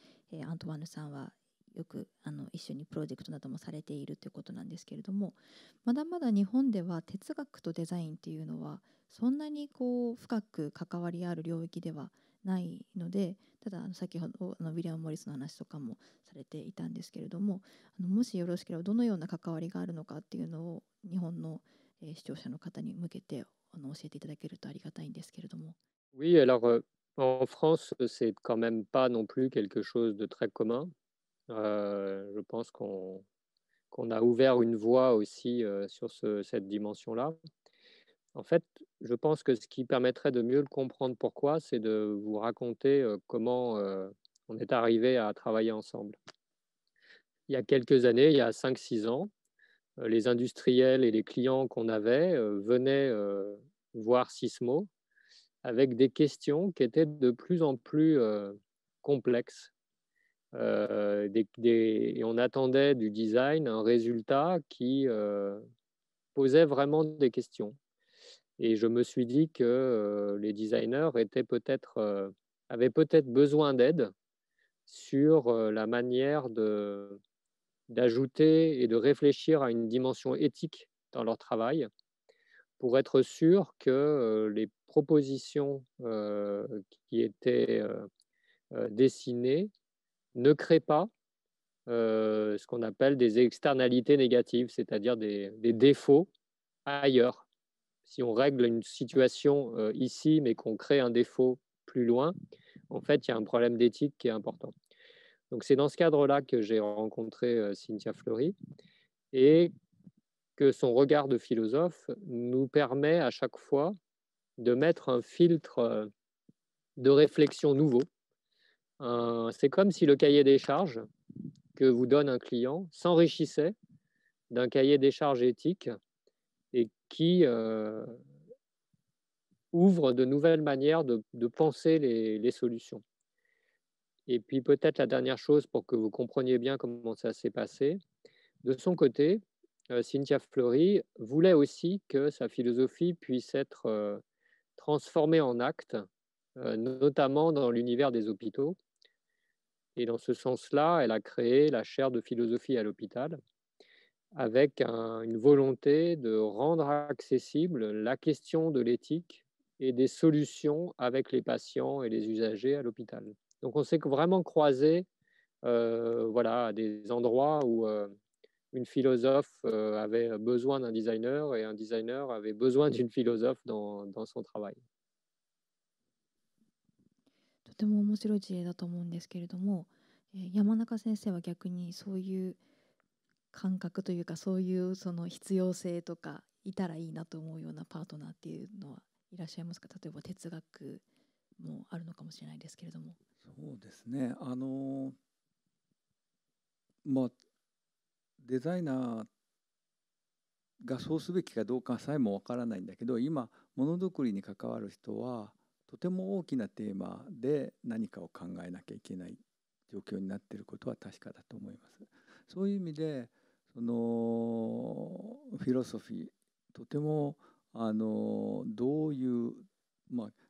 アントワーヌさんはよく一緒にプロジェクトなどもされているということなんですけれども、まだまだ日本では哲学とデザインっていうのはそんなに深く関わりある領域ではないので、ただ先ほどウィリアム・モリスの話とかもされていたんですけれども、もしよろしければどのような関わりがあるのかっていうのを日本の視聴者の方に向けて教えていただけるとありがたいんですけれども。Oui, alors en France, c'est quand même pas non plus quelque chose de très commun. Je pense qu'on a ouvert une voie aussi sur cette dimension-là. En fait, je pense que ce qui permettrait de mieux le comprendre pourquoi, c'est de vous raconter comment on est arrivé à travailler ensemble. Il y a quelques années, il y a 5-6 ans, les industriels et les clients qu'on avait venaient voir Sysmo avec des questions qui étaient de plus en plus complexes. Et on attendait du design un résultat qui posait vraiment des questions. Et je me suis dit que les designers avaient peut-être besoin d'aide sur la manière d'ajouter et de réfléchir à une dimension éthique dans leur travail pour être sûr que les propositions qui étaient dessinées ne créent pas ce qu'on appelle des externalités négatives, c'est-à-dire des défauts ailleurs. Si on règle une situation ici, mais qu'on crée un défaut plus loin, en fait, il y a un problème d'éthique qui est important. Donc, c'est dans ce cadre-là que j'ai rencontré Cynthia Fleury et que son regard de philosophe nous permet à chaque fois de mettre un filtre de réflexion nouveau. C'est comme si le cahier des charges que vous donne un client s'enrichissait d'un cahier des charges éthique et qui ouvre de nouvelles manières de penser les solutions. Et puis peut-être la dernière chose pour que vous compreniez bien comment ça s'est passé, de son côté, Cynthia Fleury voulait aussi que sa philosophie puisse être transformée en actes, notamment dans l'univers des hôpitaux. Et dans ce sens-là, elle a créé la chaire de philosophie à l'hôpital, avec une volonté de rendre accessible la question de l'éthique et des solutions avec les patients et les usagers à l'hôpital. Donc on s'est vraiment croisé voilà, à des endroits où une philosophe avait besoin d'un designer et un designer avait besoin d'une philosophe dans son travail. とても面白い事例だと思うんですけれども、山中先生は逆にそういう感覚というか、そういうその必要性とかいたらいいなと思うようなパートナーっていうのはいらっしゃいますか？例えば哲学もあるのかもしれないですけれども。そうですね。まあデザイナーがそうすべきかどうかさえもわからないんだけど、今ものづくりに関わる人はとても大きなテーマで何かを考えなきゃいけない状況になっていることは確かだと思います。そういう意味でそのフィロソフィー、とてもどういう、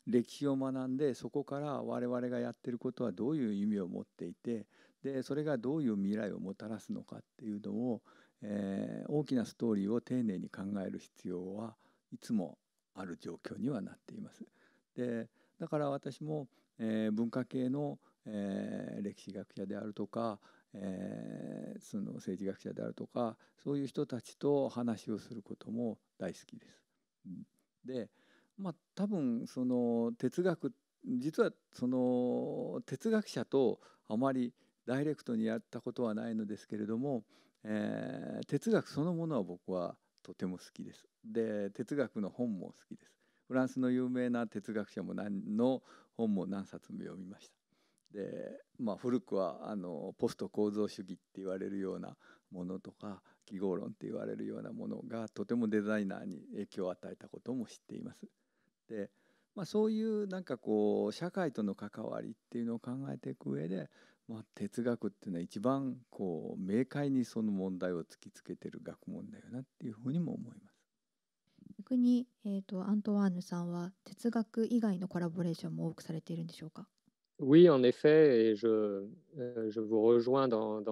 歴史を学んで、そこから我々がやってることはどういう意味を持っていて、でそれがどういう未来をもたらすのかっていうのを、大きなストーリーを丁寧に考える必要はいつもある状況にはなっています。でだから私も、文化系の、歴史学者であるとか、その政治学者であるとか、そういう人たちと話をすることも大好きです。で多分その哲学、実はその哲学者とあまりダイレクトにやったことはないのですけれども、哲学そのものは僕はとても好きです。で哲学の本も好きです。フランスの有名な哲学者の本も何冊も読みました。で古くはポスト構造主義って言われるようなものとか、記号論って言われるようなものがとてもデザイナーに影響を与えたことも知っています。でそういうなんかこう社会との関わりっていうのを考えていく上で、哲学っていうのは一番こう明快にその問題を突きつけてる学問だよなっていうふうにも思います。逆に、アントワーヌさんは哲学以外のコラボレーションも多くされているんでしょうか？Oui, en effet, et je vous rejoins dans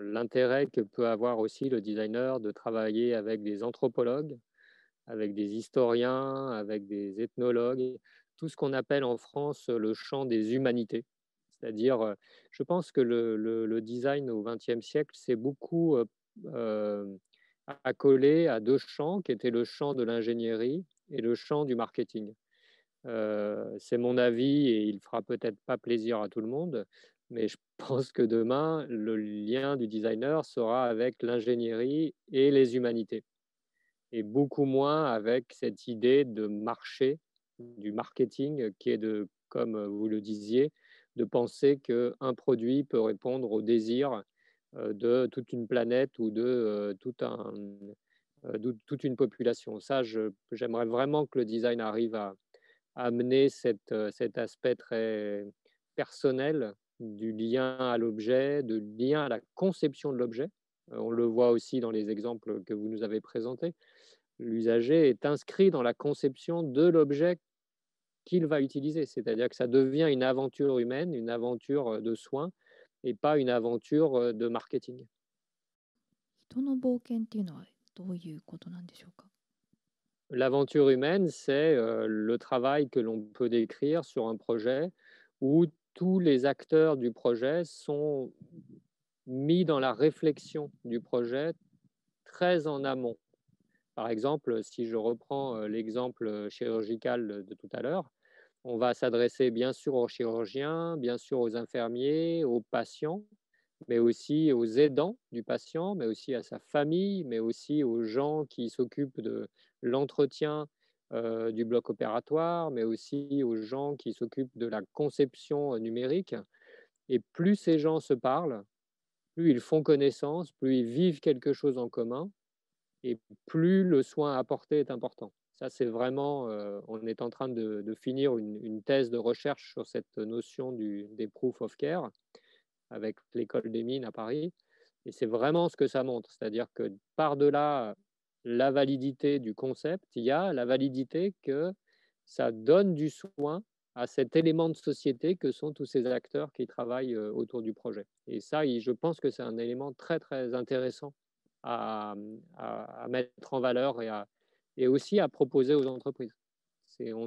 l'intérêt que peut avoir aussi le designer de travailler avec des anthropologues, avec des historiens, avec des ethnologues, tout ce qu'on appelle en France le champ des humanités. C'est-à-dire, je pense que le design au XXe siècle s'est beaucoup accolé à deux champs qui étaient le champ de l'ingénierie et le champ du marketing. C'est mon avis et il fera peut-être pas plaisir à tout le monde, Mais je pense que demain, le lien du designer sera avec l'ingénierie et les humanités, et beaucoup moins avec cette idée de marché, du marketing, qui est de, comme vous le disiez, de penser qu'un produit peut répondre aux désirs de toute une planète ou de toute une population. Ça, j'aimerais vraiment que le design arrive à amener cet aspect très personnel du lien à l'objet, de lien à la conception de l'objet. On le voit aussi dans les exemples que vous nous avez présentés. L'usager est inscrit dans la conception de l'objet qu'il va utiliser, c'est-à-dire que ça devient une aventure humaine, une aventure de soins et pas une aventure de marketing. 人の冒険っていうのはどういうことなんでしょうか。 L'aventure humaine, c'est le travail que l'on peut décrire sur un projet où tous les acteurs du projet sont mis dans la réflexion du projet très en amont. Par exemple, si je reprends l'exemple chirurgical de tout à l'heure, on va s'adresser bien sûr aux chirurgiens, bien sûr aux infirmiers, aux patients, mais aussi aux aidants du patient, mais aussi à sa famille, mais aussi aux gens qui s'occupent de l'entretien du bloc opératoire, mais aussi aux gens qui s'occupent de la conception numérique. Et plus ces gens se parlent, plus ils font connaissance, plus ils vivent quelque chose en commun, et plus le soin apporté est important. Ça, c'est vraiment, on est en train de finir une thèse de recherche sur cette notion des proof of care avec l'école des mines à Paris. Et c'est vraiment ce que ça montre, c'est-à-dire que par-delà la validité du concept, il y a la validité que ça donne du soin à cet élément de société que sont tous ces acteurs qui travaillent autour du projet. Et ça, je pense que c'est un élément très, très intéressant à, à mettre en valeur et aussi à proposer aux entreprises. On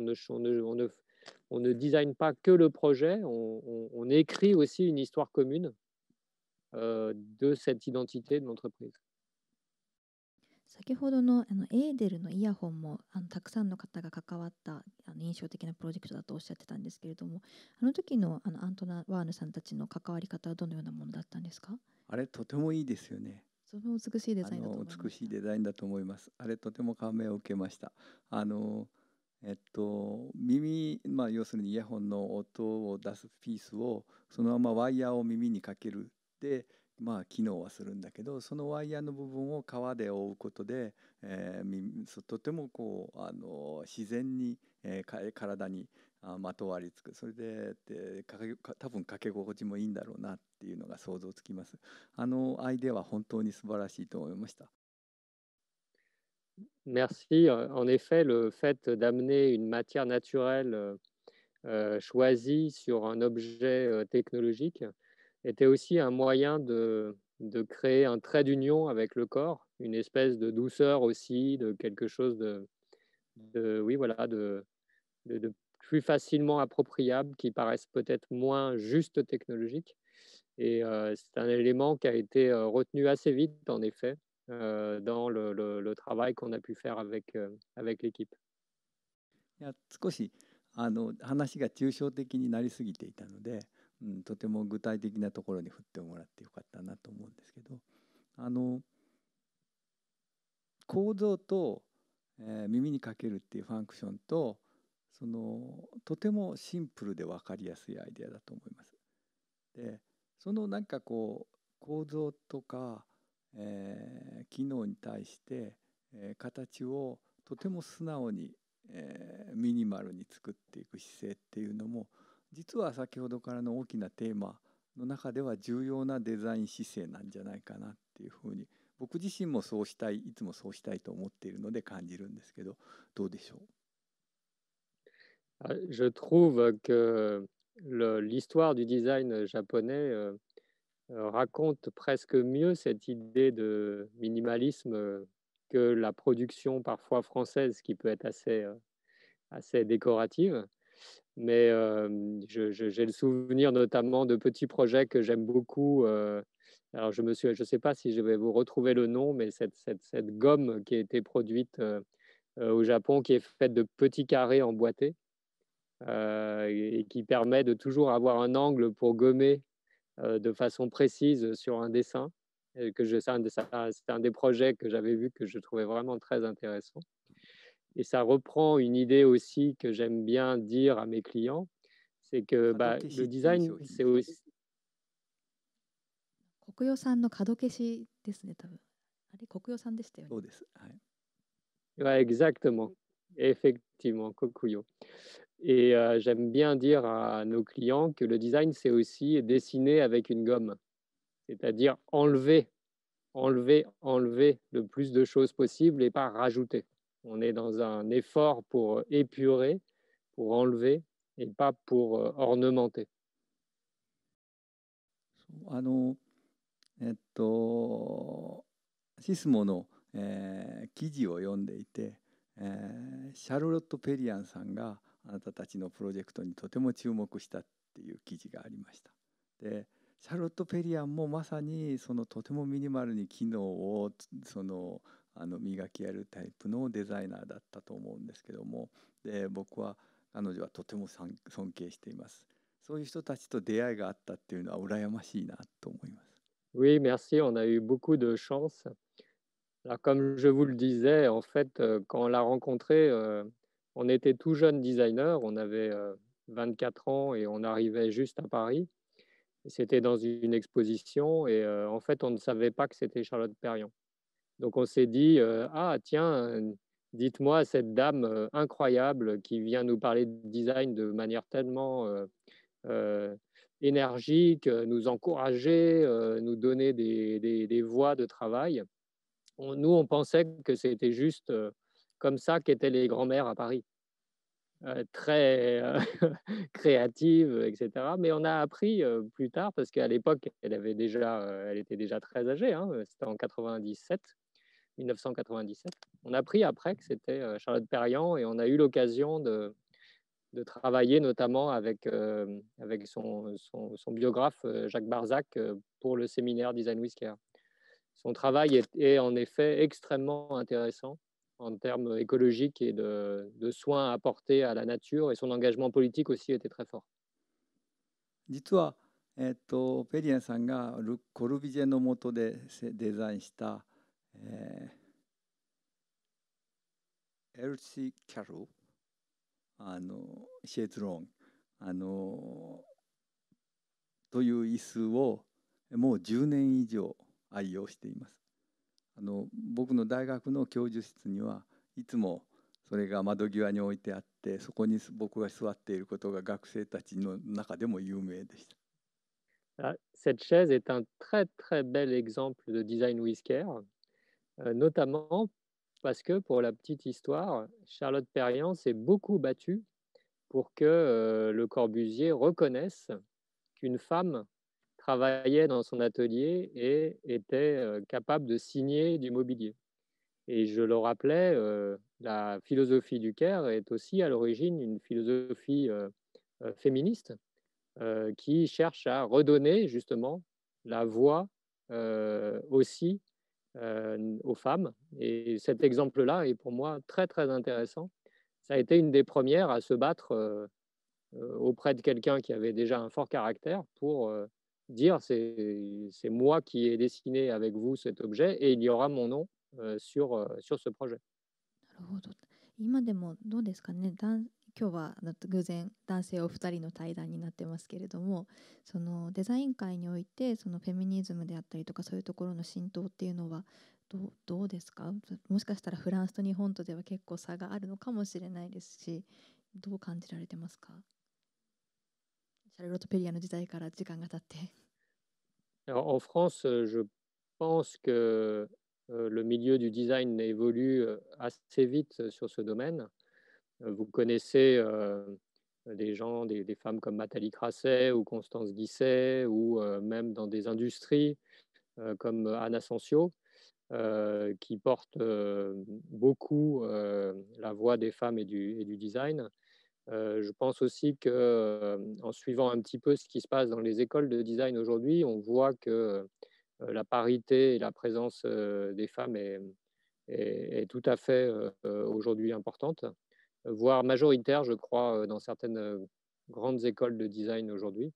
ne design pas que le projet, on écrit aussi une histoire commune de cette identité de l'entreprise. 先ほどのエーデルのイヤホンもたくさんの方が関わった印象的なプロジェクトだとおっしゃってたんですけれども、あの時のアントナ・ワーヌさんたちの関わり方はどのようなものだったんですか。あれとてもいいですよね。その美しいデザインだと思いました。美しいデザインだと思います。あれとても感銘を受けました。耳、要するにイヤホンの音を出すピースをそのままワイヤーを耳にかけるで、機能はするんだけど、そのワイヤーの部分を革で覆うことで、とても自然に、体にまとわりつく。それで多分かけ心地もいいんだろうなっていうのが想像つきます。アイデアは本当に素晴らしいと思いました。Merci. En effet, le fait d'amener une matière naturelle choisie sur un objet technologique était aussi un moyen de créer un trait d'union avec le corps, une espèce de douceur aussi, de quelque chose oui, voilà, de plus facilement appropriable, qui paraissent peut-être moins juste technologique. Et c'est un élément qui a été retenu assez vite, en effet, dans le travail qu'on a pu faire avec l'équipe. いや、少し話が抽象的になりすぎていたので、とても具体的なところに振ってもらってよかったなと思うんですけど、構造と、耳にかけるっていうファンクションととてもシンプルで分かりやすいアイデアだと思います。で、なんか構造とか、機能に対して、形をとても素直に、ミニマルに作っていく姿勢っていうのも、実は先ほどからの大きなテーマの中では重要なデザイン姿勢なんじゃないかなっていうふうに、僕自身もそうしたい、いつもそうしたいと思っているので感じるんですけど、どうでしょう。Je trouve que l'histoire du design japonais raconte presque mieux cette idée de minimalisme que la production parfois française, qui peut être assez décorative. Mais j'ai le souvenir notamment de petits projets que j'aime beaucoup. Alors je ne sais pas si je vais vous retrouver le nom, mais cette gomme qui a été produite au Japon, qui est faite de petits carrés emboîtés et qui permet de toujours avoir un angle pour gommer de façon précise sur un dessin. C'est un des projets que j'avais vu que je trouvais vraiment très intéressant. Et ça reprend une idée aussi que j'aime bien dire à mes clients, c'est que 角 bah, 消し le っていう design, 商品 c'est です。 aussi... 国用さんの角消しですね、多分。あれ、国用さんでしたよね。そうです。はい。 Ouais, exactement. Effectivement, Kokuyo. Et j'aime bien dire à nos clients que le design, c'est aussi dessiner avec une gomme, c'est-à-dire enlever le plus de choses possible et pas rajouter. On est dans un effort pour épurer, pour enlever et pas pour ornementer. シスモの、記事を読んでいて、シャルロット・ペリアンさんがあなたたちのプロジェクトにとても注目したっていう記事がありました。で、シャルロット・ペリアンもまさにそのとてもミニマルに機能を磨きやるタイプのデザイナーだったと思うんですけども、で僕は彼女はとても尊敬しています。そういう人たちと出会いがあったっていうのは羨ましいなと思います。 Oui, merci, on a eu beaucoup de chance. Alors, comme je vous le disais, en fait, quand on l'a rencontré, on était tout jeune designer, on avait 24 ans et on arrivait juste à Paris. Et c'était dans une exposition et en fait, on ne savait pas que c'était Charlotte Perriand. Donc, on s'est dit, ah tiens, dites-moi cette dame incroyable qui vient nous parler de design de manière tellement énergique, nous encourager, nous donner des voies de travail. Nous, on pensait que c'était juste comme ça qu'étaient les grands-mères à Paris, très créatives, etc. Mais on a appris plus tard, parce qu'à l'époque, elle était déjà très âgée, hein, c'était en 1997. On a appris après que c'était Charlotte Perriand et on a eu l'occasion de travailler notamment avec son biographe Jacques Barzac pour le séminaire Design with Care. Son travail est en effet extrêmement intéressant en termes écologiques et de soins apportés à la nature, et son engagement politique aussi était très fort. 実は、ペリアンさんがコルビジェの下でデザインした、エルシー・キャロル、シェーツローン、という椅子をもう10年以上愛用しています。僕の大学の教授室にはいつもそれが窓際に置いてあって、そこに僕が座っていることが学生たちの中でも有名でした。Cette chaise est un très très bel exemple de design with care, notamment parce que, pour la petite histoire, Charlotte Perriand s'est beaucoup battue pour que Le Corbusier reconnaisse qu'une femme travaillait dans son atelier et était capable de signer du mobilier. Et je le rappelais, la philosophie du care est aussi à l'origine une philosophie féministe qui cherche à redonner justement la voix aussi aux femmes. Et cet exemple-là est pour moi très très intéressant. Ça a été une des premières à se battre auprès de quelqu'un qui avait déjà un fort caractère pour dire c'est moi qui ai dessiné avec vous cet objet et il y aura mon nom sur ce projet. なるほど。今でもどうですかね。今日は偶然男性お二人の対談になってますけれども、そのデザイン界においてそのフェミニズムであったりとかそういうところの浸透っていうのはどうですか。もしかしたらフランスと日本とでは結構差があるのかもしれないですし、どう感じられてますか。シャルロット・ペリアの時代から時間が経って。Alors, en France, je pense que le milieu du design évolue assez vite sur ce domaine. Vous connaissez des gens, des femmes comme Nathalie Crasset ou Constance Guisset, ou même dans des industries comme Anne Asensio, qui portent beaucoup la voix des femmes et du design. Je pense aussi qu'en suivant un petit peu ce qui se passe dans les écoles de design aujourd'hui, on voit que la parité et la présence des femmes est tout à fait aujourd'hui importante, voire majoritaire, je crois, dans certaines grandes écoles de design aujourd'hui.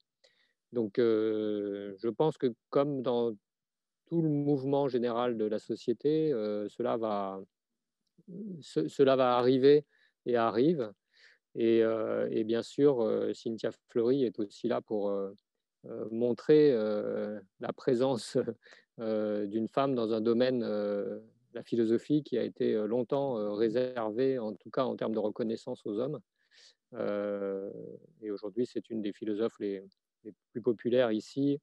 Donc, je pense que comme dans tout le mouvement général de la société, cela va arriver et arrive. Et bien sûr, Cynthia Fleury est aussi là pour montrer la présence d'une femme dans un domaine, la philosophie, qui a été longtemps réservé, en tout cas en termes de reconnaissance, aux hommes. Euh, et aujourd'hui, c'est une des philosophes les plus populaires ici.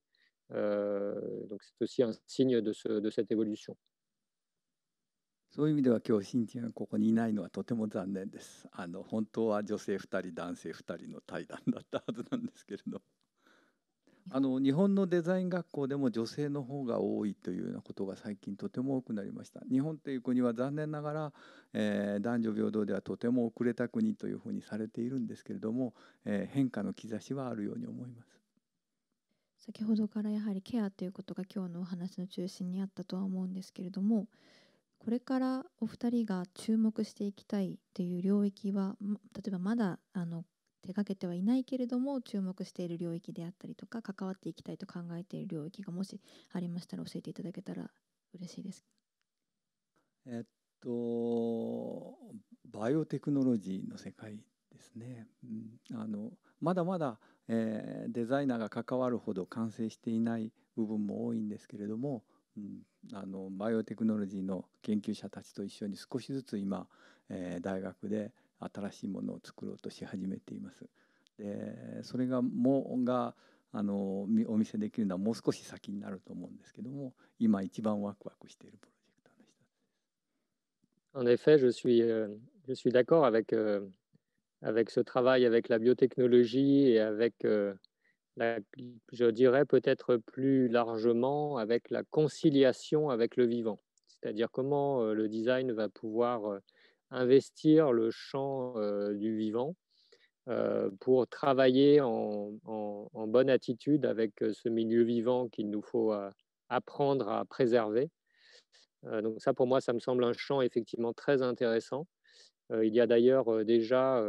Donc, c'est aussi un signe de cette évolution. そういう意味では今日シンティアがここにいないのはとても残念です。本当は女性2人男性2人の対談だったはずなんですけれど、日本のデザイン学校でも女性の方が多いというようなことが最近とても多くなりました。日本という国は残念ながら、男女平等ではとても遅れた国というふうにされているんですけれども、変化の兆しはあるように思います。先ほどからやはりケアということが今日のお話の中心にあったとは思うんですけれども、これからお二人が注目していきたいという領域は、例えばまだ手掛けてはいないけれども注目している領域であったりとか、関わっていきたいと考えている領域がもしありましたら教えていただけたら嬉しいです。バイオテクノロジーの世界ですね。まだまだ、デザイナーが関わるほど完成していない部分も多いんですけれども、バイオテクノロジーの研究者たちと一緒に少しずつ今、大学で新しいものを作ろうとし始めています。でそれがお見せできるのはもう少し先になると思うんですけども、今一番ワクワクしているプロジェクトの一つです。En effet, je suis d'accord avec ce travail avec la biotechnologie et avec je dirais peut-être plus largement avec la conciliation avec le vivant. C'est-à-dire comment le design va pouvoir investir le champ du vivant pour travailler en bonne attitude avec ce milieu vivant qu'il nous faut apprendre à préserver. Donc ça, pour moi, ça me semble un champ effectivement très intéressant. Il y a d'ailleurs déjà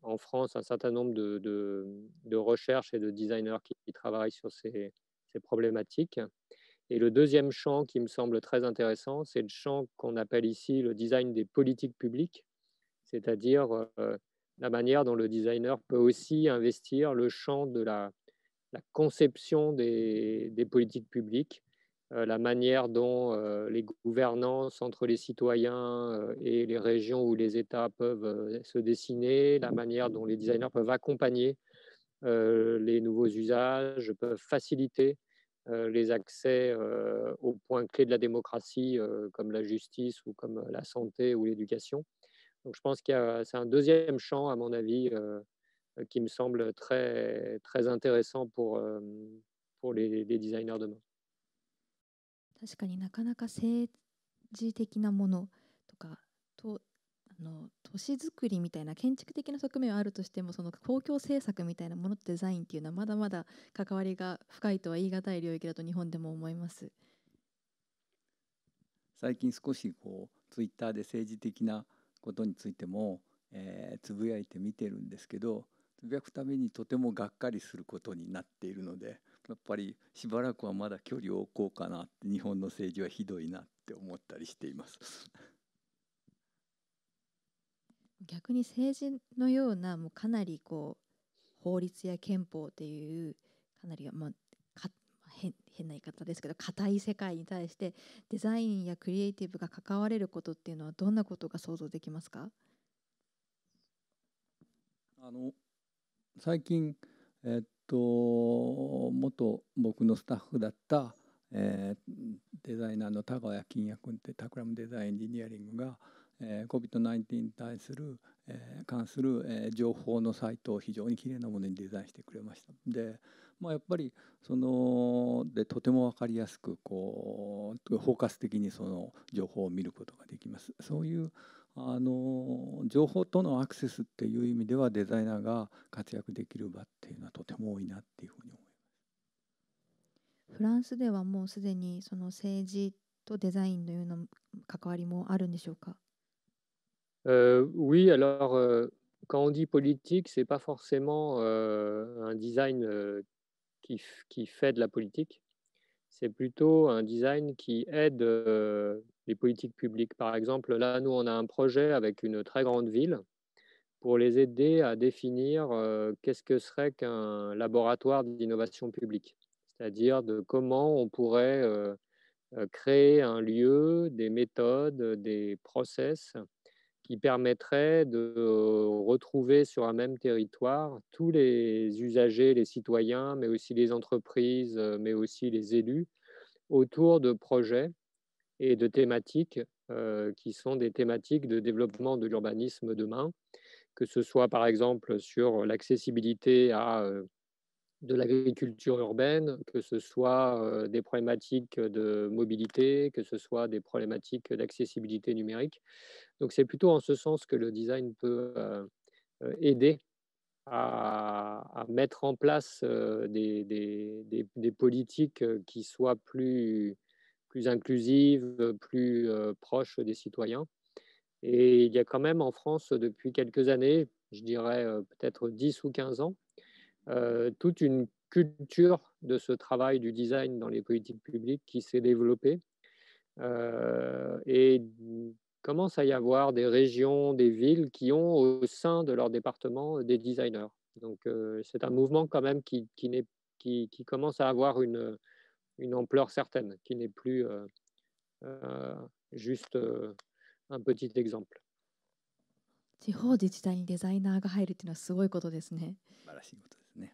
en France un certain nombre de recherches et de designers qui travaillent sur ces problématiques. Et le deuxième champ qui me semble très intéressant, c'est le champ qu'on appelle ici le design des politiques publiques, c'est-à-dire la manière dont le designer peut aussi investir le champ de la conception des politiques publiques, la manière dont les gouvernances entre les citoyens et les régions ou les États peuvent se dessiner, la manière dont les designers peuvent accompagner les nouveaux usages, peuvent faciliter les accès aux points clés de la démocratie, comme la justice ou comme la santé ou l'éducation. Donc je pense que c'est un deuxième champ, à mon avis, qui me semble très, très intéressant pour les designers demain. 確かになかなか政治的なものとかと都市づくりみたいな建築的な側面はあるとしても、その公共政策みたいなものデザインっていうのはまだまだ関わりが深いとは言い難い領域だと日本でも思います。最近少しツイッターで政治的なことについても、つぶやいてみてるんですけど、つぶやくためにとてもがっかりすることになっているので、やっぱりしばらくはまだ距離を置こうかなって、日本の政治はひどいなって思ったりしています。逆に政治のようなもうかなり法律や憲法っていうかなり変な言い方ですけど硬い世界に対してデザインやクリエイティブが関われることっていうのはどんなことが想像できますか？最近、元僕のスタッフだった、デザイナーの田川金也君ってタクラムデザインエンジニアリングが、COVID-19 に関する、情報のサイトを非常にきれいなものにデザインしてくれました。で、やっぱりとても分かりやすく包括的にその情報を見ることができます。そういう情報とのアクセスっていう意味ではデザイナーが活躍できる場っていうのはとても多いなっていうふうに思います。フランスではもうすでにその政治とデザインのような関わりもあるんでしょうか？Oui, alors quand on dit politique, c'est pas forcément un design qui fait de la politique. C'est plutôt un design qui aide les politiques publiques. Par exemple, là, nous, on a un projet avec une très grande ville pour les aider à définir qu'est-ce que serait qu'un laboratoire d'innovation publique. C'est-à-dire de comment on pourrait créer un lieu, des méthodes, des process qui permettraient de retrouver sur un même territoire tous les usagers, les citoyens, mais aussi les entreprises, mais aussi les élus, autour de projets et de thématiques qui sont des thématiques de développement de l'urbanisme demain, que ce soit par exemple sur l'accessibilité à de l'agriculture urbaine, que ce soit des problématiques de mobilité, que ce soit des problématiques d'accessibilité numérique. Donc c'est plutôt en ce sens que le design peut aider à mettre en place des politiques qui soient plus inclusives, plus proches des citoyens. Et il y a quand même en France, depuis quelques années, je dirais peut-être 10 ou 15 ans, toute une culture de ce travail du design dans les politiques publiques qui s'est développée. Et commence à y avoir des régions, des villes qui ont au sein de leur département des designers. Donc c'est un mouvement quand même qui commence à avoir une ampleur certaine, qui n'est plus juste un petit exemple. 地方自治体にデザイナーが入るっていうのはすごいことですね。素晴らしいことですね。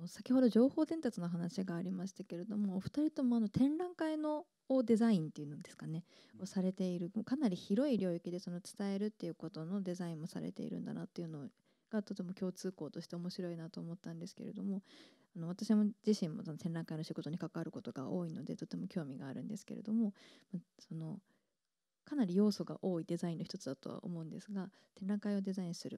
先ほど情報伝達の話がありましたけれども、お二人とも展覧会のデザインっていうんですかね、をされている、かなり広い領域でその伝えるっていうことのデザインもされているんだなっていうのがとても共通項として面白いなと思ったんですけれども、私も自身もその展覧会の仕事に関わることが多いのでとても興味があるんですけれども、そのかなり要素が多いデザインの一つだとは思うんですが、展覧会をデザインする、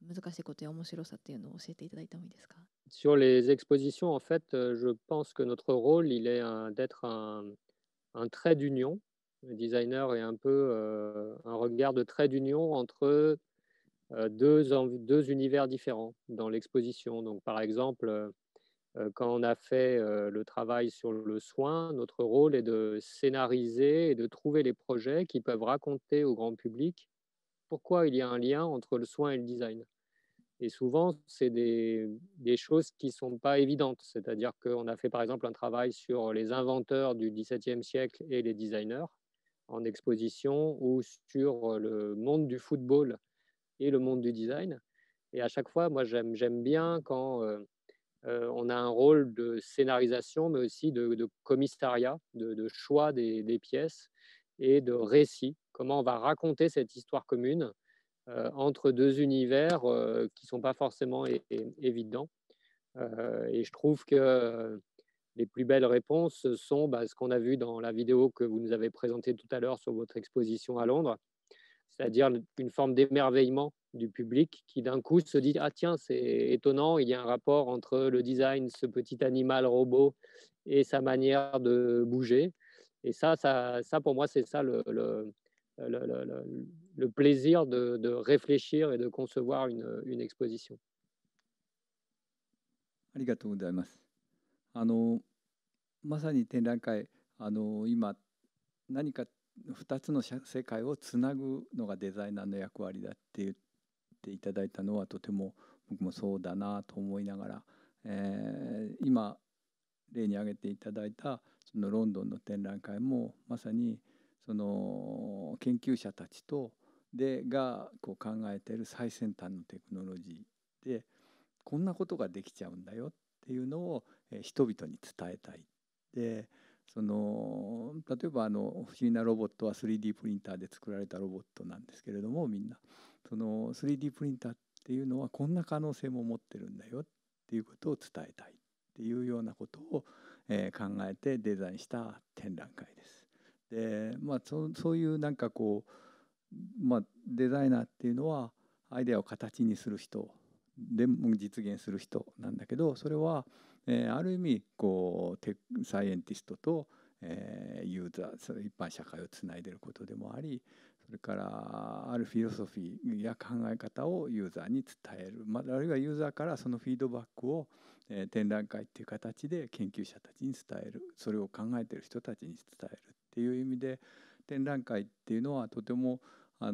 難しいことや面白さっていうのを教えていただいてもいいですか。Sur les expositions, en fait, je pense que notre rôle, il est d'être un trait d'union. Le designer est un peu un regard de trait d'union entre deux univers différents dans l'exposition. Donc, par exemple, quand on a fait le travail sur le soin, notre rôle est de scénariser et de trouver les projets qui peuvent raconter au grand public pourquoi il y a un lien entre le soin et le design. Et souvent, c'est des choses qui ne sont pas évidentes. C'est-à-dire qu'on a fait par exemple un travail sur les inventeurs du XVIIe siècle et les designers en exposition, ou sur le monde du football et le monde du design. Et à chaque fois, moi, j'aime bien quand on a un rôle de scénarisation, mais aussi de commissariat, de choix des pièces et de récit. Comment on va raconter cette histoire commune entre deux univers qui ne sont pas forcément évidents. Et je trouve que les plus belles réponses sont ce qu'on a vu dans la vidéo que vous nous avez présentée tout à l'heure sur votre exposition à Londres, c'est-à-dire une forme d'émerveillement du public qui d'un coup se dit « Ah tiens, c'est étonnant, il y a un rapport entre le design, ce petit animal robot, et sa manière de bouger. » Et ça pour moi, c'est ça le plaisir de réfléchir et de concevoir une exposition. ありがとうございます。まさに展覧会、今何か2つの世界をつなぐのがデザイナーの役割だって言っていただいたのはとても僕もそうだなと思いながら、今例に挙げていただいたそのロンドンの展覧会もまさにその研究者たちがこう考えている最先端のテクノロジーでこんなことができちゃうんだよっていうのを人々に伝えたい。で例えば不思議なロボットは 3D プリンターで作られたロボットなんですけれども、みんなその 3D プリンターっていうのはこんな可能性も持ってるんだよっていうことを伝えたいっていうようなことを、考えてデザインした展覧会です。で、そういうなんかこう、デザイナーっていうのはアイデアを形にする人でも実現する人なんだけど、それはある意味こうサイエンティストとユーザー、一般社会をつないでいることでもあり、それからあるフィロソフィーや考え方をユーザーに伝える、あるいはユーザーからそのフィードバックを、展覧会っていう形で研究者たちに伝える、それを考えている人たちに伝えるっていう意味で、展覧会っていうのはとても普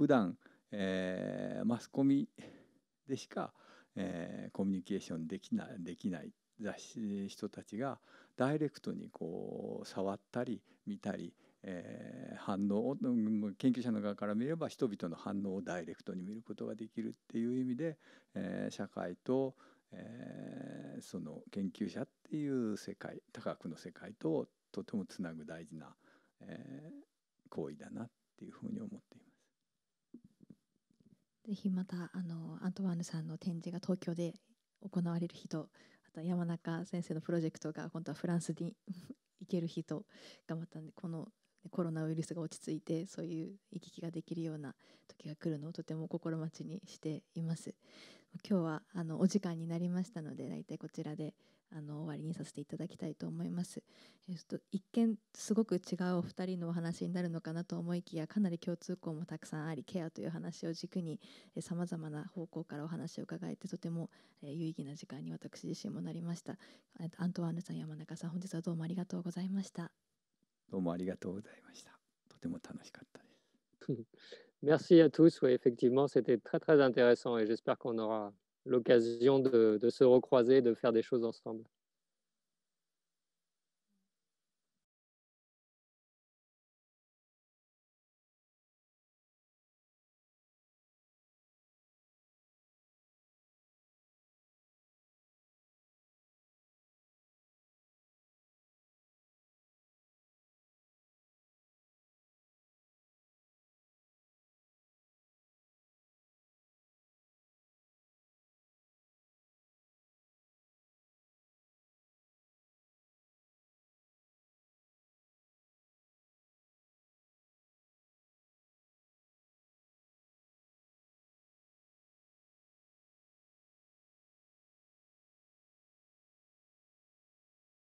段、マスコミでしか、コミュニケーションできない雑誌人たちがダイレクトにこう触ったり見たり、反応を研究者の側から見れば人々の反応をダイレクトに見ることができるっていう意味で、社会と、その研究者っていう世界、多角の世界ととてもつなぐ大事な、行為だなっていうふうに思っています。ぜひまたアントワーヌさんの展示が東京で行われる日と、あと山中先生のプロジェクトが今度はフランスに行ける日とがまた、このコロナウイルスが落ち着いてそういう行き来ができるような時が来るのをとても心待ちにしています。今日はお時間になりましたので、大体こちらで終わりにさせていただきたいと思います。一見すごく違うお二人のお話になるのかなと思いきや、かなり共通項もたくさんあり、ケアという話を軸にさまざまな方向からお話を伺えて、とても有意義な時間に私自身もなりました。アントワーヌさん、山中さん、本日はどうもありがとうございました。どうもありがとうございました。とても楽しかったです。Merci à tous. Oui, effectivement, c'était très, très intéressant et j'espère qu'on aura l'occasion de se recroiser, de faire des choses ensemble.